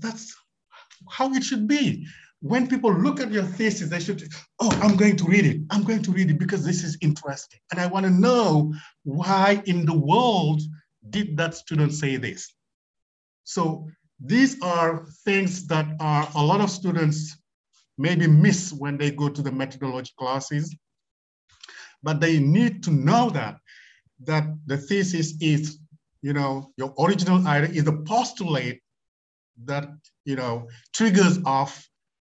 how it should be. When people look at your thesis, they should, oh, I'm going to read it. I'm going to read it because this is interesting. And I want to know why in the world did that student say this? So these are things that are a lot of students maybe miss when they go to the methodology classes, but they need to know that the thesis is, your original idea is a postulate that, triggers off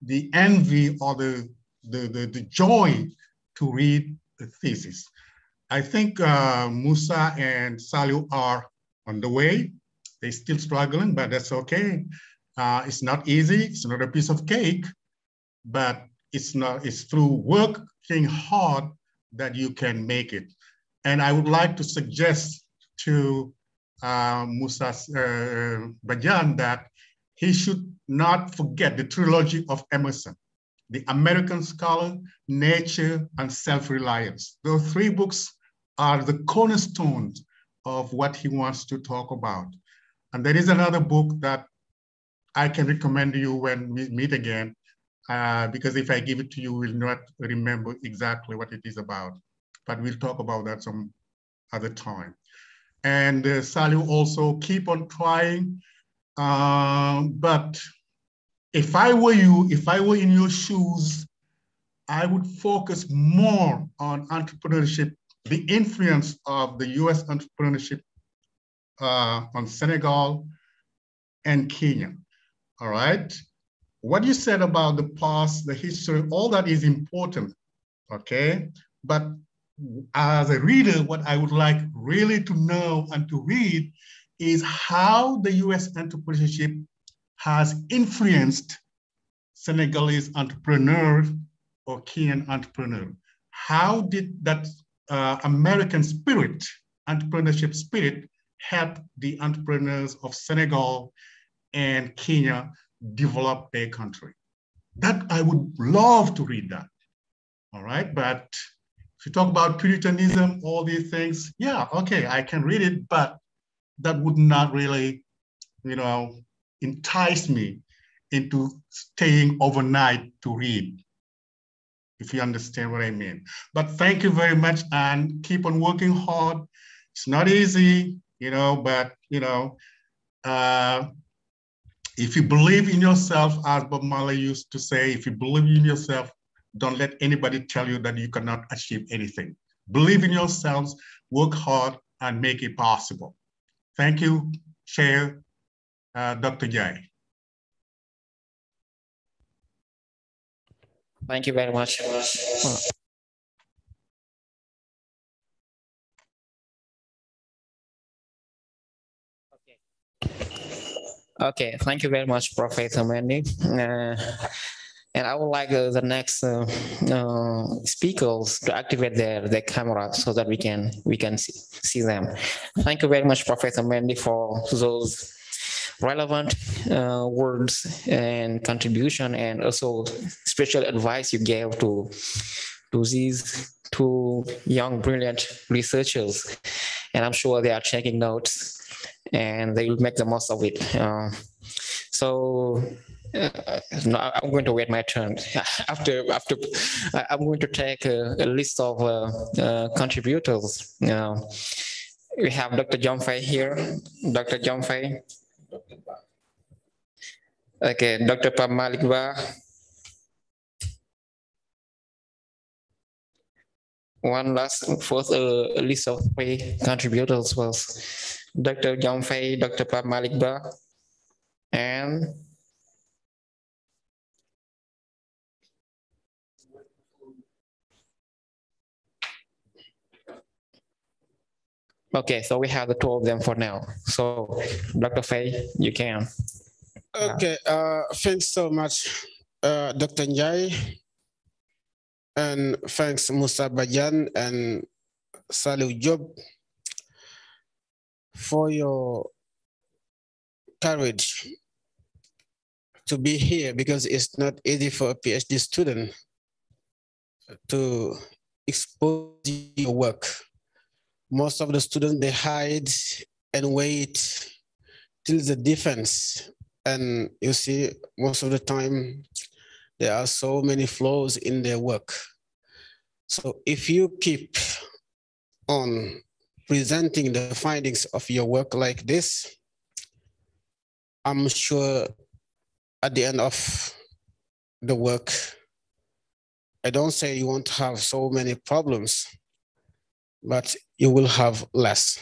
the envy or the joy to read the thesis. I think Musa and Salu are on the way. They're still struggling, but that's okay. It's not easy. It's not a piece of cake, but it's through working hard that you can make it. And I would like to suggest to Musa Bajan that he should not forget the trilogy of Emerson, The American Scholar, Nature, and Self-Reliance. Those 3 books are the cornerstones of what he wants to talk about. And there is another book that I can recommend to you when we meet again, because if I give it to you, you will not remember exactly what it is about. But we'll talk about that some other time. And Salu also keep on trying. But if I were you, if I were in your shoes, I would focus more on entrepreneurship, the influence of the US entrepreneurship on Senegal and Kenya, all right? What you said about the past, the history, all that is important, okay? But as a reader, what I would like really to know and to read is how the US entrepreneurship has influenced Senegalese entrepreneurs or Kenyan entrepreneurs. How did that American spirit, entrepreneurship spirit, help the entrepreneurs of Senegal and Kenya develop their country? That I would love to read that, all right? But if you talk about Puritanism, all these things, yeah, okay, I can read it, but that would not really, entice me into staying overnight to read, if you understand what I mean. But thank you very much and keep on working hard. It's not easy, but, if you believe in yourself, as Bob Marley used to say, if you believe in yourself, don't let anybody tell you that you cannot achieve anything. Believe in yourselves, work hard, and make it possible. Thank you, Chair Dr. Jai. Thank you very much. Okay, thank you very much, Professor Mandy. And I would like the next speakers to activate their camera so that we can see them. Thank you very much, Professor Mandy, for those relevant words and contribution, and also special advice you gave to these 2 young, brilliant researchers. And I'm sure they are taking notes and they will make the most of it. No, I'm going to wait my turn. After I'm going to take a list of contributors. We have Dr. Jomfei here. Dr. Jomfei. Okay, Dr. Pam Malikba. One last fourth list of 3 contributors was Dr. Jomfei, Dr. Pam Malikba, and okay, so we have the 2 of them for now. So, Dr. Fay, you can. Okay, thanks so much, Dr. Njai, and thanks Musa Bajan and Salih Job for your courage to be here, because it's not easy for a PhD student to expose your work. Most of the students, they hide and wait till the defense And you see, most of the time, there are so many flaws in their work. So if you keep on presenting the findings of your work like this, I'm sure at the end of the work, I don't say you won't have so many problems, but you will have less.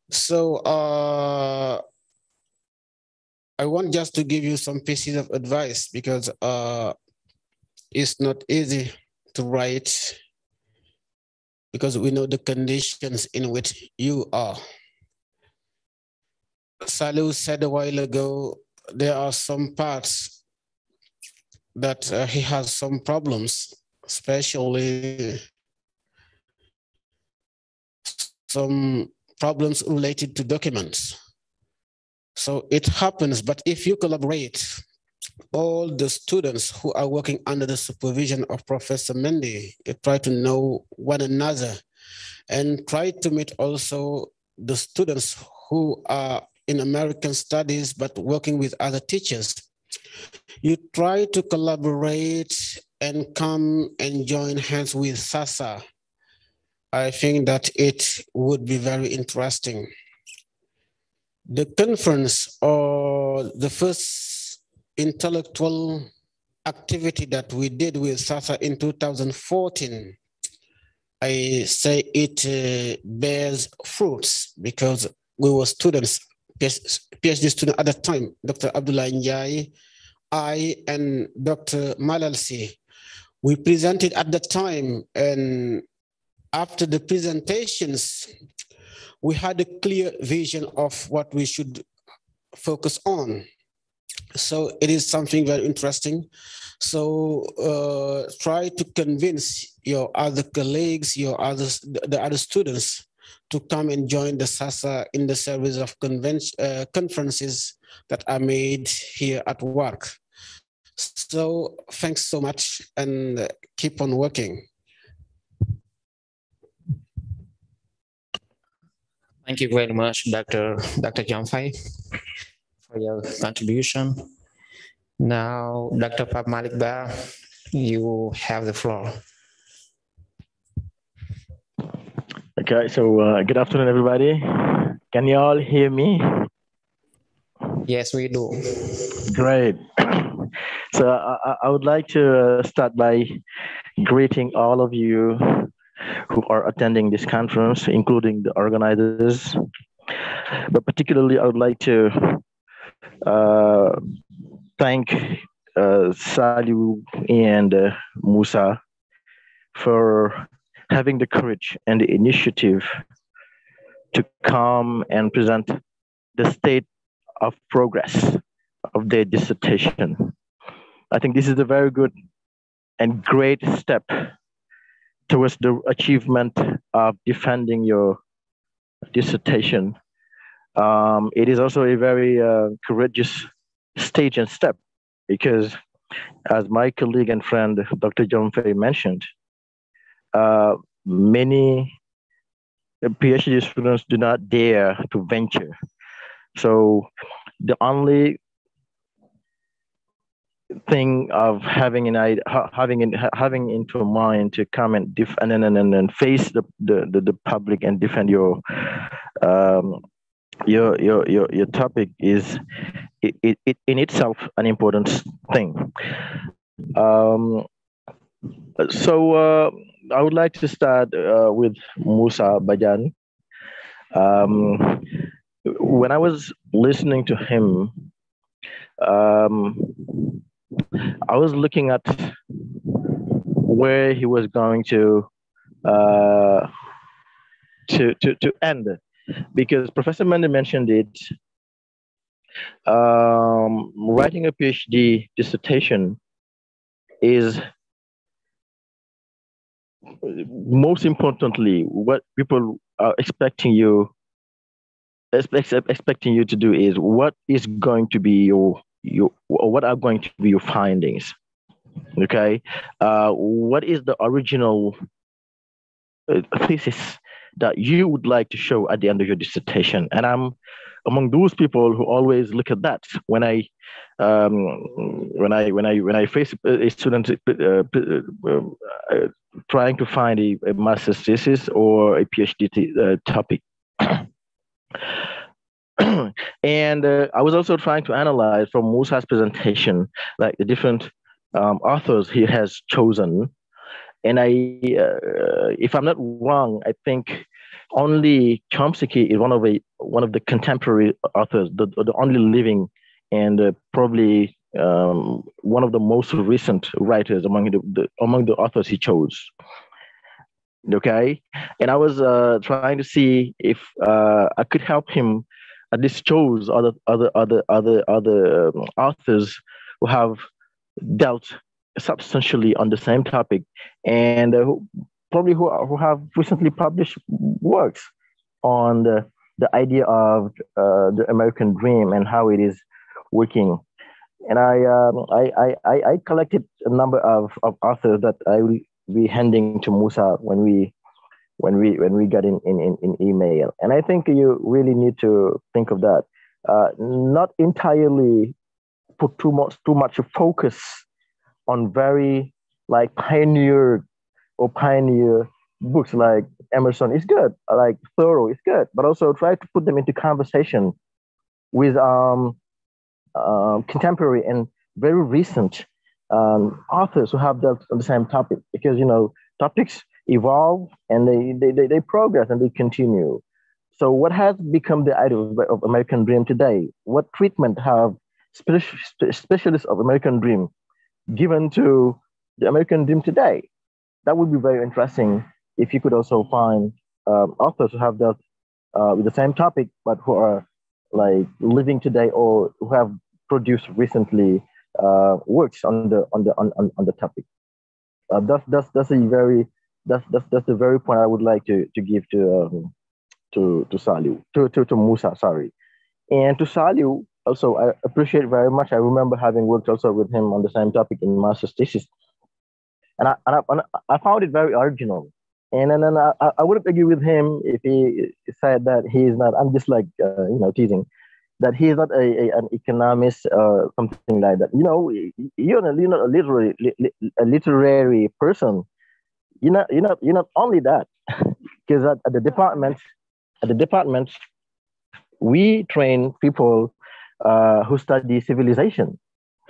So I want just to give you some pieces of advice, because it's not easy to write, because we know the conditions in which you are. Salu said a while ago, there are some parts that he has some problems, especially some problems related to documents. So it happens, but if you collaborate, all the students who are working under the supervision of Professor Mendy, you try to know one another and try to meet also the students who are in American studies but working with other teachers. You try to collaborate and come and join hands with Sasa. I think that it would be very interesting. The conference, or the first intellectual activity that we did with Sasa in 2014, I say it bears fruits, because we were students, PhD students at the time, Dr. Abdullah Njai, I, and Dr. Malalsi. We presented at the time, and after the presentations, we had a clear vision of what we should focus on. So it is something very interesting. So try to convince your other colleagues, the other students, to come and join the Sasa in the series of conferences that are made here at work. So thanks so much, and keep on working. Thank you very much, Dr. Jamfai, for your contribution. Now, Dr. Pab Malik Ba, you have the floor. Okay, so good afternoon, everybody. Can you all hear me? Yes, we do. Great. So I would like to start by greeting all of you who are attending this conference, including the organizers. But particularly, I would like to thank Saliu and Musa for having the courage and the initiative to come and present the state of progress of their dissertation. I think this is a very good and great step towards the achievement of defending your dissertation. It is also a very courageous stage and step, because as my colleague and friend, Dr. John Fay mentioned, many PhD students do not dare to venture. So the only thing of having into mind to come and face the public and defend your topic is it in itself an important thing. So I would like to start with Musa Bajan. When I was listening to him, I was looking at where he was going to end, because Professor Mende mentioned it. Writing a PhD dissertation is, most importantly, what people are expecting you to do is what is going to be what are going to be your findings. Okay, what is the original thesis that you would like to show at the end of your dissertation. And I'm among those people who always look at that when I face a student trying to find a master's thesis or a PhD topic. And I was also trying to analyze from Musa's presentation, like the different authors he has chosen. And if I'm not wrong, I think only Chomsky is one of the contemporary authors, the only living, and probably one of the most recent writers among the authors he chose. Okay, and I was trying to see if I could help him at least chose other authors who have dealt substantially on the same topic, and who have recently published works on the idea of the American dream and how it is working. And I collected a number of authors that I will be handing to Musa when we get in email. And I think you really need to think of that. Not entirely put too much focus on very like pioneer books like Emerson is good, like Thoreau is good, but also try to put them into conversation with contemporary and very recent authors who have dealt on the same topic, because topics evolve and they progress and they continue. So what has become the idea of American dream today? What treatment have specialists of American dream given to the American dream today? That would be very interesting if you could also find authors who have dealt with the same topic, but who are like living today or who have produced recently works on the topic. That's the very point I would like to give to Saliu, to Musa, sorry. And to Saliu, also, I appreciate very much. I remember having worked also with him on the same topic in master's thesis. And I found it very original. And then I wouldn't agree with him if he said that he is not, I'm just like, teasing, that he is not an economist or something like that. You're not a literary person. You're not only that, because at the department, we train people who study civilization,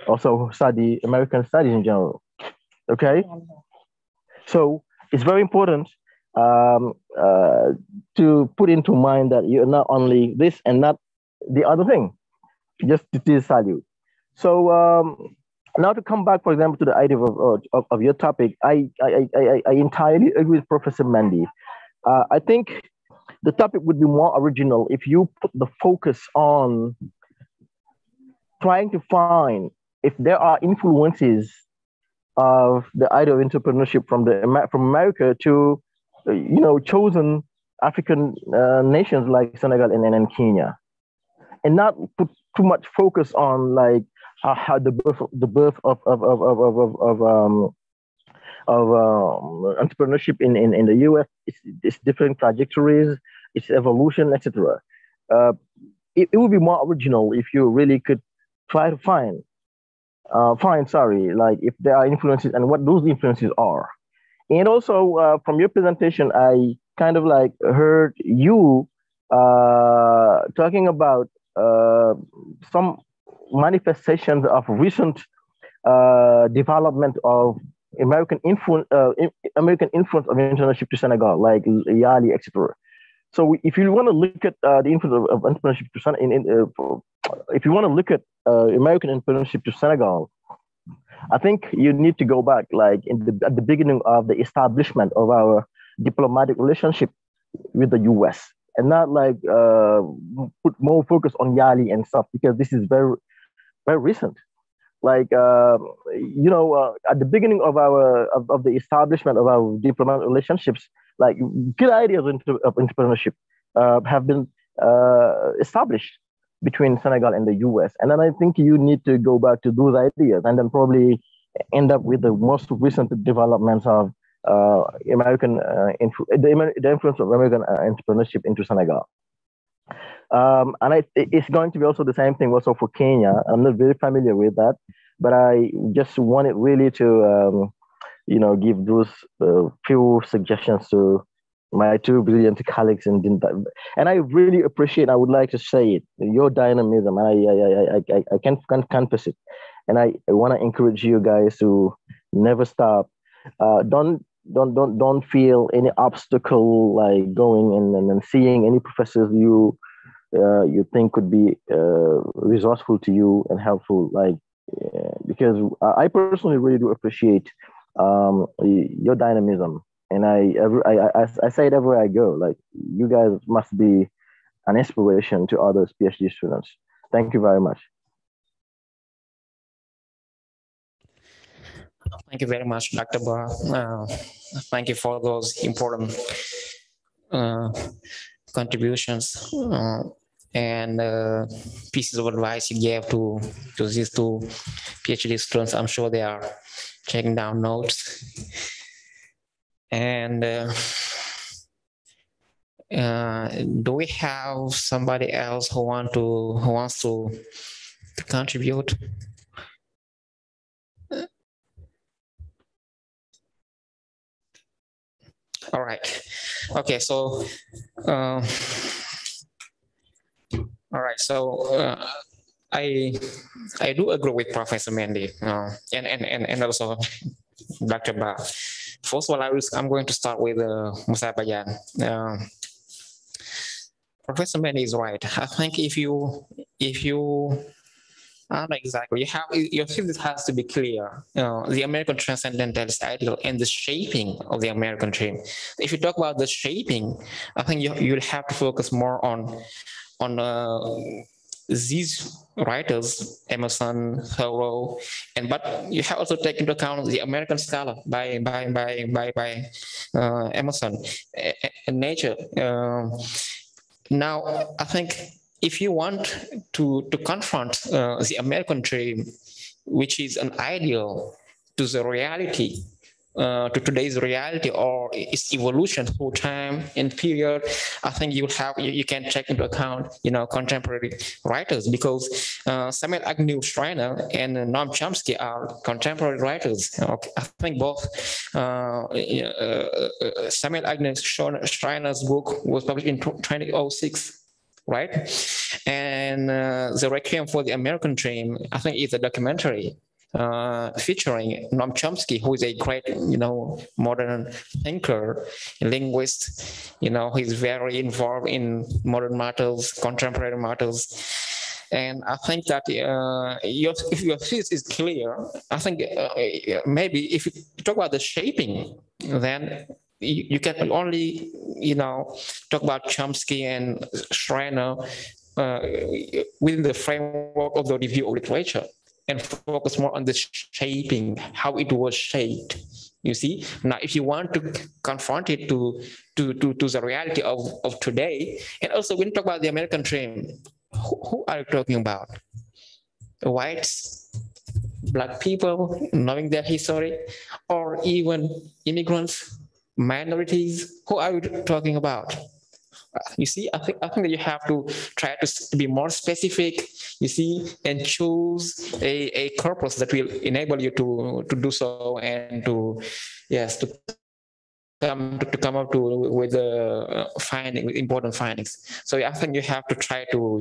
also who study American studies in general. Okay, so it's very important to put into mind that you're not only this and not the other thing, just to teach Saliu. So now to come back, for example, to the idea of your topic, I entirely agree with Professor Mendy. I think the topic would be more original if you put the focus on trying to find if there are influences of the idea of entrepreneurship from America to chosen African nations like Senegal and Kenya, and not put too much focus on like how the birth of entrepreneurship in the US, its different trajectories, its evolution, etc. It would be more original if you really could try to find like if there are influences and what those influences are. And also from your presentation, I kind of like heard you talking about some manifestations of recent development of American influence of entrepreneurship to Senegal, like Yali, etc. So if you want to look at the influence of entrepreneurship to Senegal, if you want to look at American entrepreneurship to Senegal, I think you need to go back like at the beginning of the establishment of our diplomatic relationship with the US, and not like put more focus on Yali and stuff, because this is very, very recent. Like at the beginning of the establishment of our diplomatic relationships, like good ideas of entrepreneurship have been established between Senegal and the US. And then I think you need to go back to those ideas and then probably end up with the most recent developments of the influence of American entrepreneurship into Senegal. And it's going to be also the same thing also for Kenya. I'm not very familiar with that, but I just wanted really to, give those few suggestions to my two brilliant colleagues and I really appreciate. I would like to say it, your dynamism, and I can't compass it, and I want to encourage you guys to never stop. Don't feel any obstacle like going and seeing any professors you think could be resourceful to you and helpful, because I personally really do appreciate your dynamism, and I say it everywhere I go. Like, you guys must be an inspiration to other PhD students. Thank you very much. Thank you very much, Dr. Ba. Thank you for those important contributions and pieces of advice you gave to these two PhD students. I'm sure they are taking down notes. And do we have somebody else who wants to contribute? All right. Okay. So, all right. So I do agree with Professor Mendy and also Dr. Ba. First of all, I'm going to start with Musa Bayan. Professor Mendy is right. I think if you exactly, your thesis has to be clear. The American transcendentalist ideal and the shaping of the American dream. If you talk about the shaping, I think you'll have to focus more on these writers, Emerson, Thoreau, but you have also take into account the American scholar by Emerson and nature. Now, I think if you want to confront the American dream, which is an ideal to the reality, to today's reality or its evolution through time and period, I think you can take into account, contemporary writers, because Samuel Agnew Schreiner and Noam Chomsky are contemporary writers. Okay. I think both Samuel Agnew Schreiner's book was published in 2006. Right, and the Requiem for the American Dream, I think, is a documentary featuring Noam Chomsky, who is a great, modern thinker, linguist. He's very involved in modern matters, contemporary matters. And I think that if your thesis is clear, I think maybe if you talk about the shaping, then you can only, talk about Chomsky and Schreiner within the framework of the review of literature, and focus more on the shaping, how it was shaped. You see, now if you want to confront it to the reality of today, and also when you talk about the American dream, who are you talking about? Whites, Black people, knowing their history, or even immigrants, minorities? Who are we talking about? You see, I think that you have to try to be more specific, you see, and choose a corpus that will enable you to do so, and to come up with important findings. So I think you have to try to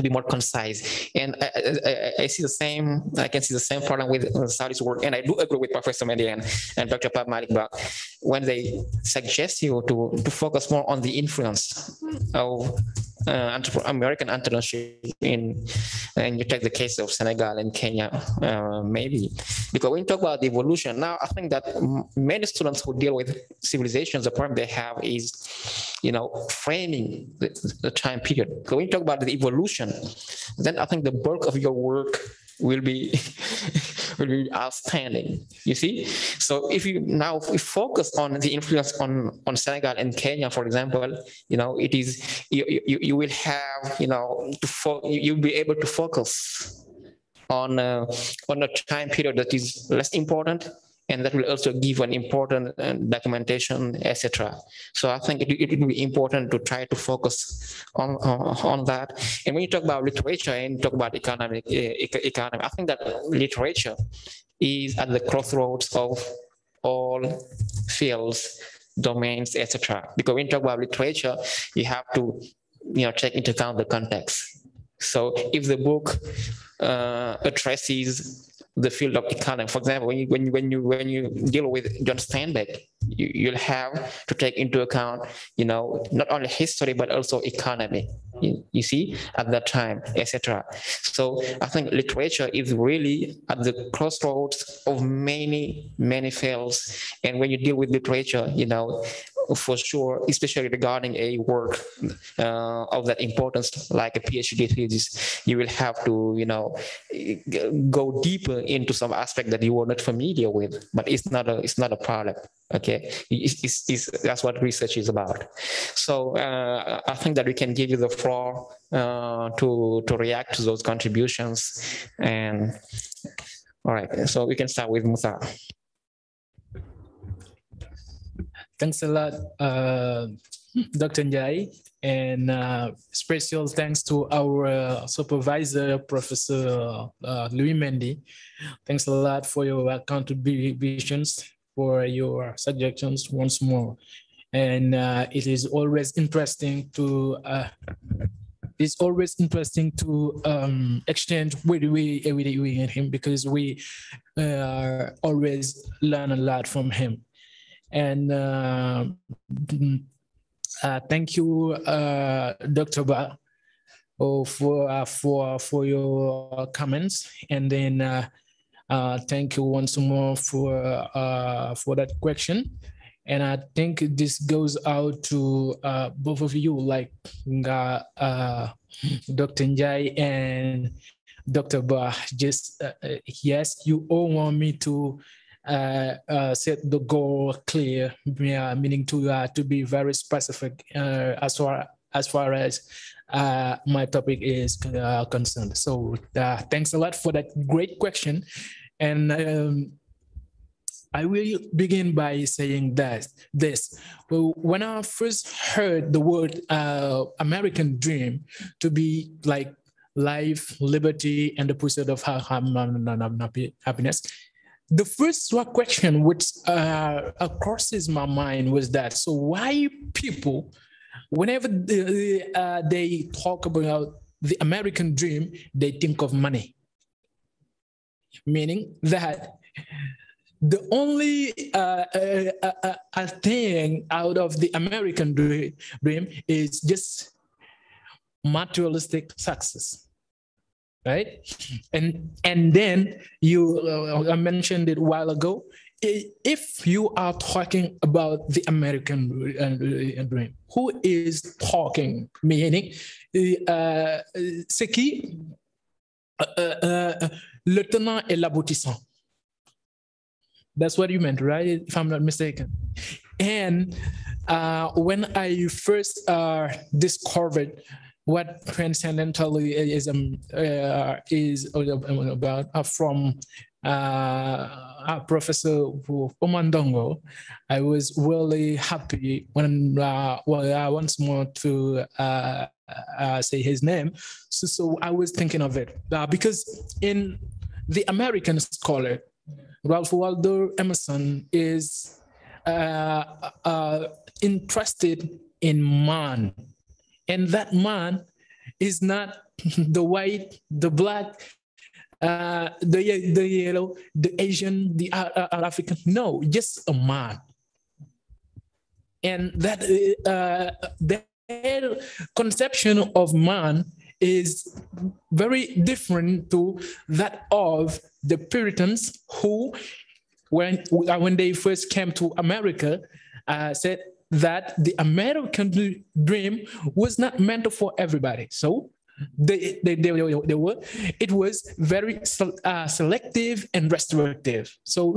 be more concise. And I see the same. I can see the same problem with Sally's work, and I do agree with Professor Mendy and Dr. Pab Malik Bak when they suggest you to focus more on the influence of American entrepreneurship and you take the case of Senegal and Kenya, maybe, because when you talk about the evolution, now I think that many students who deal with civilizations, the problem they have is, framing the time period. So when you talk about the evolution, then I think the bulk of your work will be outstanding. You see, so if you focus on the influence on Senegal and Kenya, for example, it is you will have you'll be able to focus on a time period that is less important and that will also give an important documentation, etc. So I think it will be important to try to focus on that. And when you talk about literature and talk about economy, I think that literature is at the crossroads of all fields, domains, etc. Because when you talk about literature, you have to take into account the context. So if the book addresses the field of economy, for example, when you deal with John Steinbeck, you'll have to take into account, not only history but also economy. You see, at that time, etc. So I think literature is really at the crossroads of many fields, and when you deal with literature, for sure, especially regarding a work of that importance, like a PhD thesis, you will have to, go deeper into some aspect that you were not familiar with. But it's not a problem. Okay, that's what research is about. So I think that we can give you the floor to react to those contributions. And all right, so we can start with Musa. Thanks a lot, Dr. Njai, and special thanks to our supervisor, Professor Louis Mendy. Thanks a lot for your contributions, for your suggestions once more. And it is always interesting to exchange with him, because we always learn a lot from him. And thank you, Dr. Ba, for your comments. And then thank you once more for that question. And I think this goes out to both of you, like Dr. Njai and Dr. Ba. Just yes, you all want me to set the goal clear, meaning to be very specific as far as my topic is concerned. So thanks a lot for that great question. And I will begin by saying that when I first heard the word American dream to be like life, liberty, and the pursuit of happiness, the first question which crosses my mind was that, so why people, whenever they talk about the American dream, they think of money? Meaning that the only thing out of the American dream is just materialistic success. Right, and then I mentioned it a while ago. If you are talking about the American dream, who is talking? Meaning, c'est qui le tenant et l'aboutissant. That's what you meant, right? If I'm not mistaken. And when I first discovered what transcendentalism is about from Professor Omandongo, I was really happy when I once more to say his name. So I was thinking of it because in the American scholar, Ralph Waldo Emerson is interested in man. And that man is not the white, the black, the yellow, the Asian, the African. No, just a man. And that their conception of man is very different to that of the Puritans, who, when they first came to America, said that the American dream was not meant for everybody. So it was very selective and restrictive. So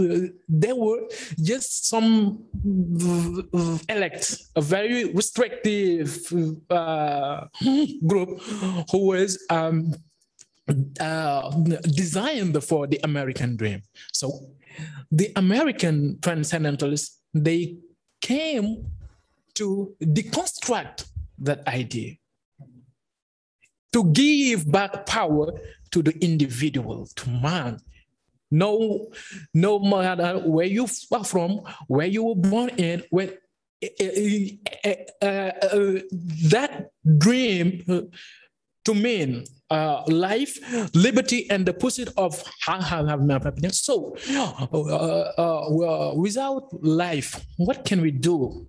there were just some elect, a very restrictive group who was designed for the American dream. So the American transcendentalists, they came to deconstruct that idea, to give back power to the individual, to man. No matter where you are from, where you were born in, where that dream to mean life, liberty, and the pursuit of happiness. So, without life, what can we do?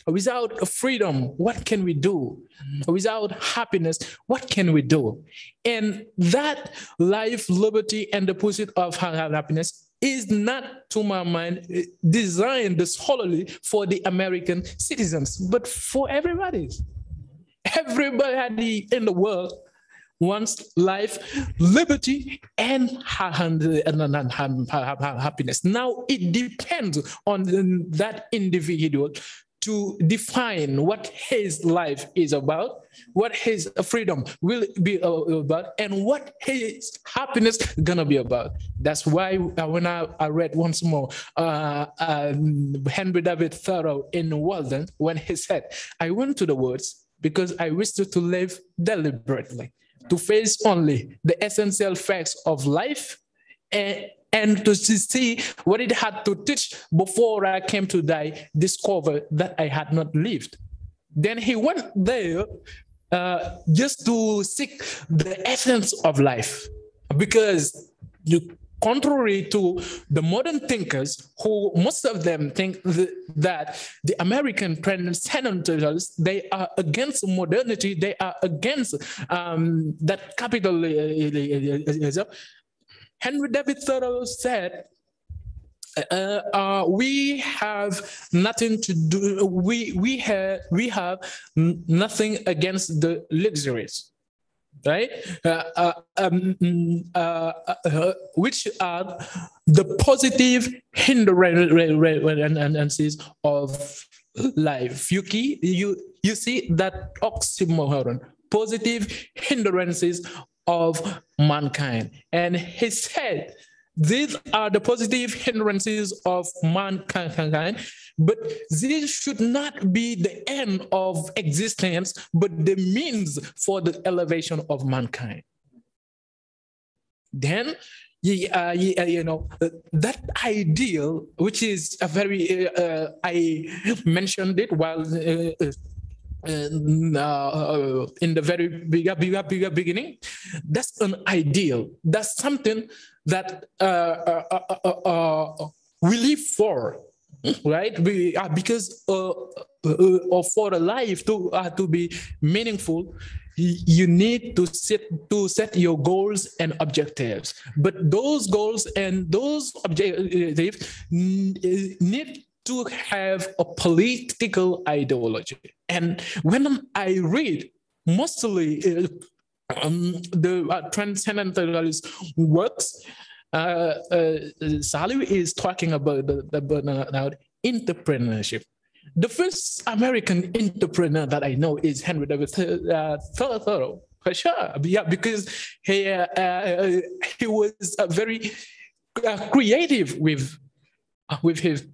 Without freedom, what can we do? Without happiness, what can we do? And that life, liberty, and the pursuit of happiness is not, to my mind, designed solely for the American citizens, but for everybody. Everybody in the world wants life, liberty, and happiness. Now, it depends on that individual to define what his life is about, what his freedom will be about, and what his happiness gonna be about. That's why when I read once more Henry David Thoreau in Walden, when he said, I went to the woods because I wished to live deliberately, to face only the essential facts of life and to see what it had to teach before I came to die, discover that I had not lived. Then he went there just to seek the essence of life, because contrary to the modern thinkers, who most of them think that the American transcendentalists, they are against modernity, they are against that capitalism. Henry David Thoreau said, we have nothing to do, we have nothing against the luxuries, right? Which are the positive hindrances of life. You see that oxymoron, positive hindrances of mankind. And he said, these are the positive hindrances of mankind, but this should not be the end of existence, but the means for the elevation of mankind. Then, that ideal, which is a very, I mentioned it while in the very bigger beginning, that's an ideal. That's something that we live for, right? Because for a life to be meaningful, you need to set your goals and objectives. But those goals and those objectives need to have a political ideology. And when I read mostly the transcendentalist works, Sally is talking about the burnout entrepreneurship. The first American entrepreneur that I know is Henry David Thoreau, for sure. Yeah, because he was very creative with his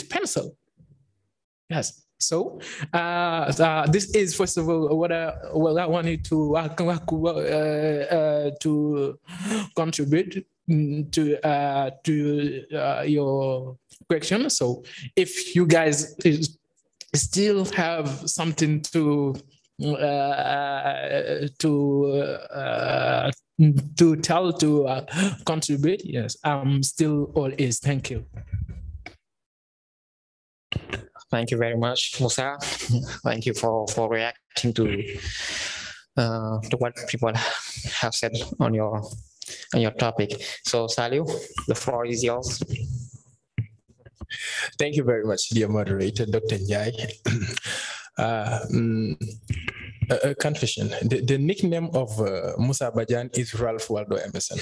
pencil. Yes. So this is, first of all, what I wanted to contribute to your question. So if you guys still have something to tell, to contribute, yes, I'm still all ears. Thank you. Thank you very much, Musa. Thank you for reacting to what people have said on your topic. So, Saliu, the floor is yours. Thank you very much, dear moderator, Dr. Njai. A confession. The nickname of Musa Bajan is Ralph Waldo Emerson.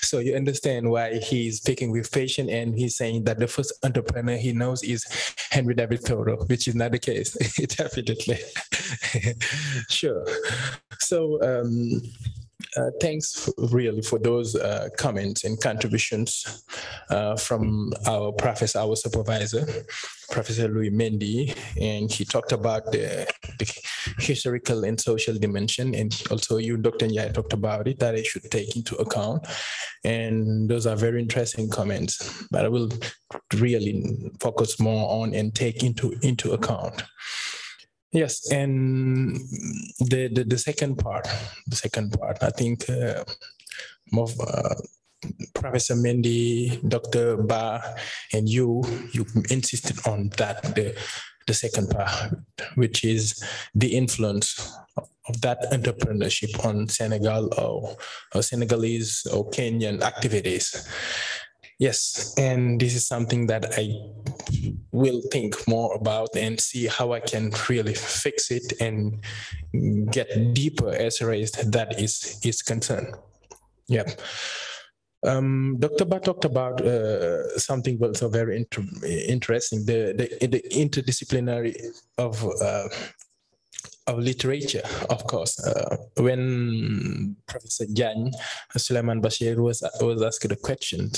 So you understand why he's speaking with passion and he's saying that the first entrepreneur he knows is Henry David Thoreau, which is not the case. Definitely. Sure. So Thanks really for those comments and contributions from our professor, our supervisor, Professor Louis Mendy, and he talked about the historical and social dimension, and also you, Dr. Njai, talked about it, that I should take into account. And those are very interesting comments, but I will really focus more on and take into account. Yes, and the second part, I think Professor Mendy, Dr. Ba, and you insisted on that, the second part, which is the influence of that entrepreneurship on Senegal or Senegalese or Kenyan activities. Yes, and this is something that I will think more about and see how I can really fix it and get deeper as far as that is concerned. Yeah. Dr. Ba talked about something also very interesting, the interdisciplinary of literature, of course. When Professor Jan Suleiman Bashir was asked a question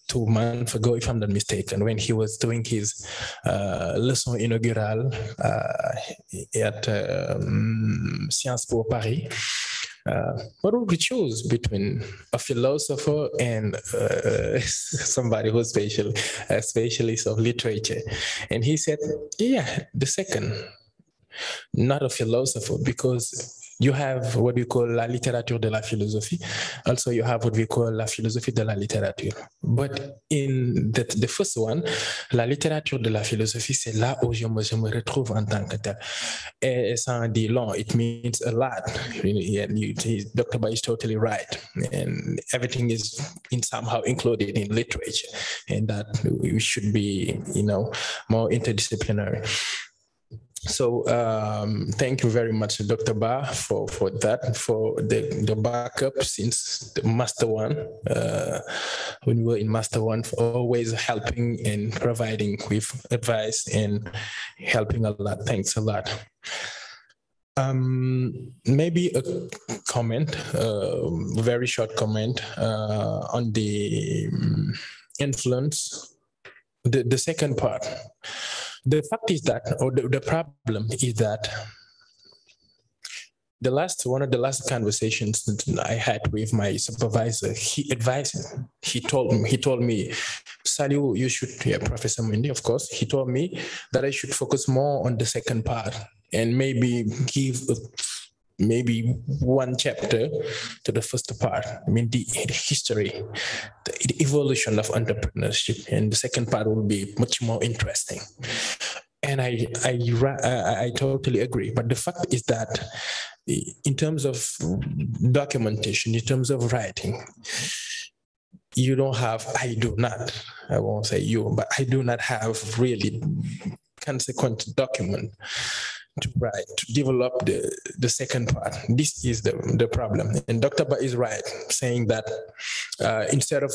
2 months ago, if I'm not mistaken, when he was doing his leçon inaugurale at Sciences Po Paris. What would we choose between a philosopher and somebody who's a specialist of literature? And he said, yeah, the second. Not a philosopher, because you have what we call la littérature de la philosophie. Also, you have what we call la philosophie de la littérature. But in the first one, la littérature de la philosophie, c'est là où je me retrouve en tant que tel. Et ça en dit long, it means a lot. Dr. Ba is totally right. And everything is somehow included in literature. And that we should be, more interdisciplinary. So thank you very much, Dr. Ba, for that, for the backup since the Master One. When we were in Master One, for always helping and providing with advice and helping a lot. Thanks a lot. Maybe a comment, very short comment on the influence, the second part. The fact is that, or the problem is that one of the last conversations that I had with my supervisor, he told me, Saliu, you should, Professor Mendy, of course, he told me that I should focus more on the second part and maybe give maybe one chapter to the first part. I mean, the history, the evolution of entrepreneurship, and the second part will be much more interesting. And I totally agree. But the fact is that in terms of documentation, in terms of writing, you don't have, I do not, I won't say you, but I do not have really consequent document to write, to develop the second part. This is the problem. And Dr. Ba is right, saying that instead of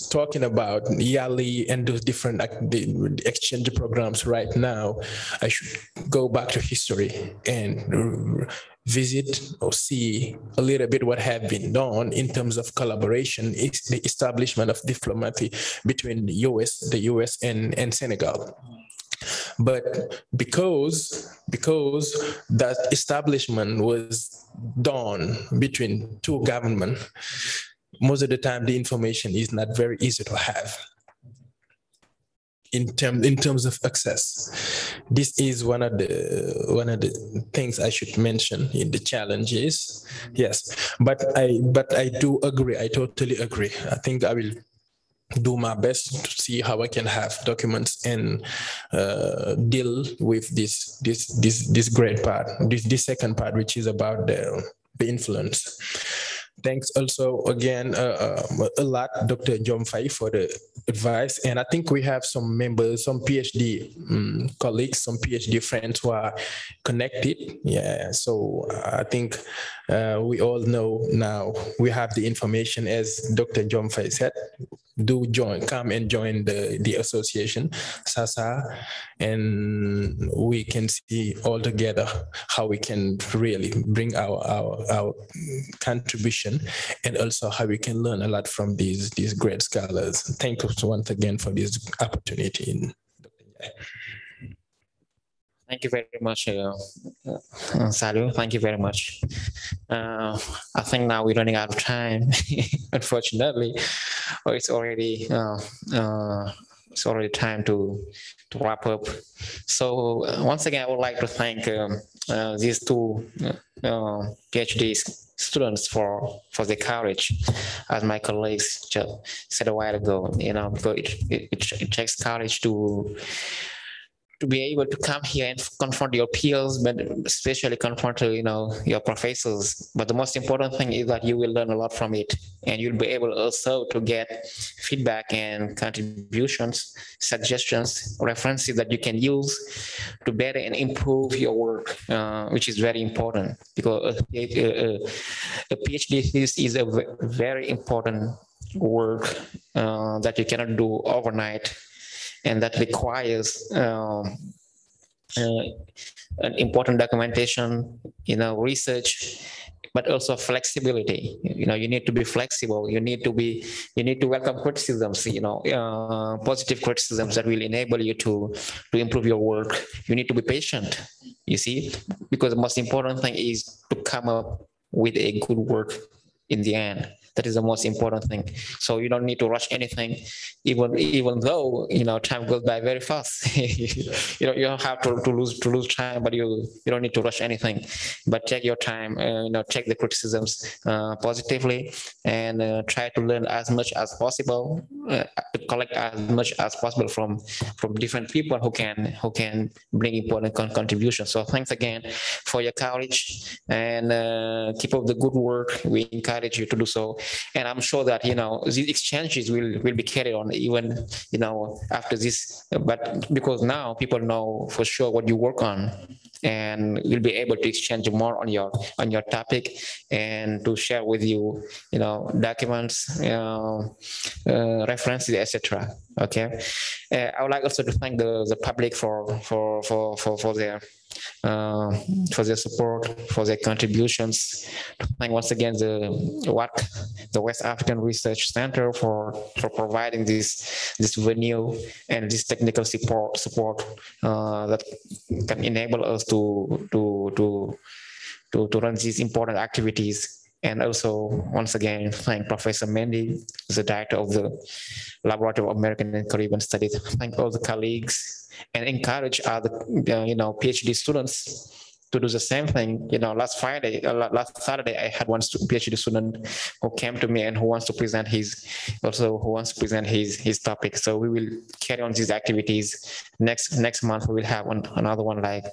talking about YALI and those different the exchange programs right now, I should go back to history and visit or see a little bit what have been done in terms of collaboration, is the establishment of diplomacy between the US and Senegal. But because that establishment was done between two governments, most of the time the information is not very easy to have in terms of access. This is one of the things I should mention in the challenges. Yes, but I do agree. I totally agree. I think I will do my best to see how I can have documents and deal with this great part, this second part, which is about the influence. Thanks also again a lot, Dr. John Fay, for the advice. And I think we have some members, some PhD colleagues, some PhD friends who are connected. Yeah, so I think we all know now, we have the information, as Dr. John Fay said. do come and join the association, Sasa, and we can see all together how we can really bring our contribution, and also how we can learn a lot from these great scholars. Thank you once again for this opportunity. Thank you very much, Salu. Thank you very much. I think now we're running out of time, unfortunately. It's already time to wrap up. So once again, I would like to thank these two PhD students for their courage, as my colleagues just said a while ago. Because it takes courage to be able to come here and confront your peers, but especially confront, your professors. But the most important thing is that you will learn a lot from it, and you'll be able also to get feedback and contributions, suggestions, references that you can use to better and improve your work, which is very important, because a PhD thesis is a very important work that you cannot do overnight, and that requires an important documentation, research, but also flexibility. You need to be flexible. You need to welcome criticisms, positive criticisms that will enable you to improve your work. You need to be patient, you see, because the most important thing is to come up with a good work in the end. That is the most important thing. So you don't need to rush anything, even though time goes by very fast. You don't have to lose time, but you don't need to rush anything. But take your time. Take the criticisms positively, and try to learn as much as possible, to collect as much as possible from different people who can bring important contributions. So thanks again for your courage, and keep up the good work. We encourage you to do so. And I'm sure that these exchanges will be carried on even after this, but because now people know for sure what you work on, and you'll be able to exchange more on your topic, and to share with you documents, references, etc. Okay. I would like also to thank the public for their support, for their contributions. Thank once again the West African Research Center for providing this venue and this technical support that can enable us to run these important activities. And also, once again, thank Professor Mendy, the director of the Laboratory of American and Caribbean Studies. Thank all the colleagues, and encourage other, PhD students to do the same thing. Last Saturday, I had one PhD student who came to me and who wants to present his topic. So we will carry on these activities. Next month we will have another one like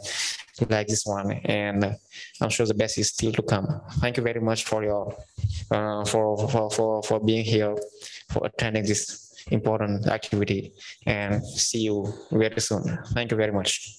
this one, and I'm sure the best is still to come. Thank you very much for your for being here, for attending this important activity, and see you very soon. Thank you very much.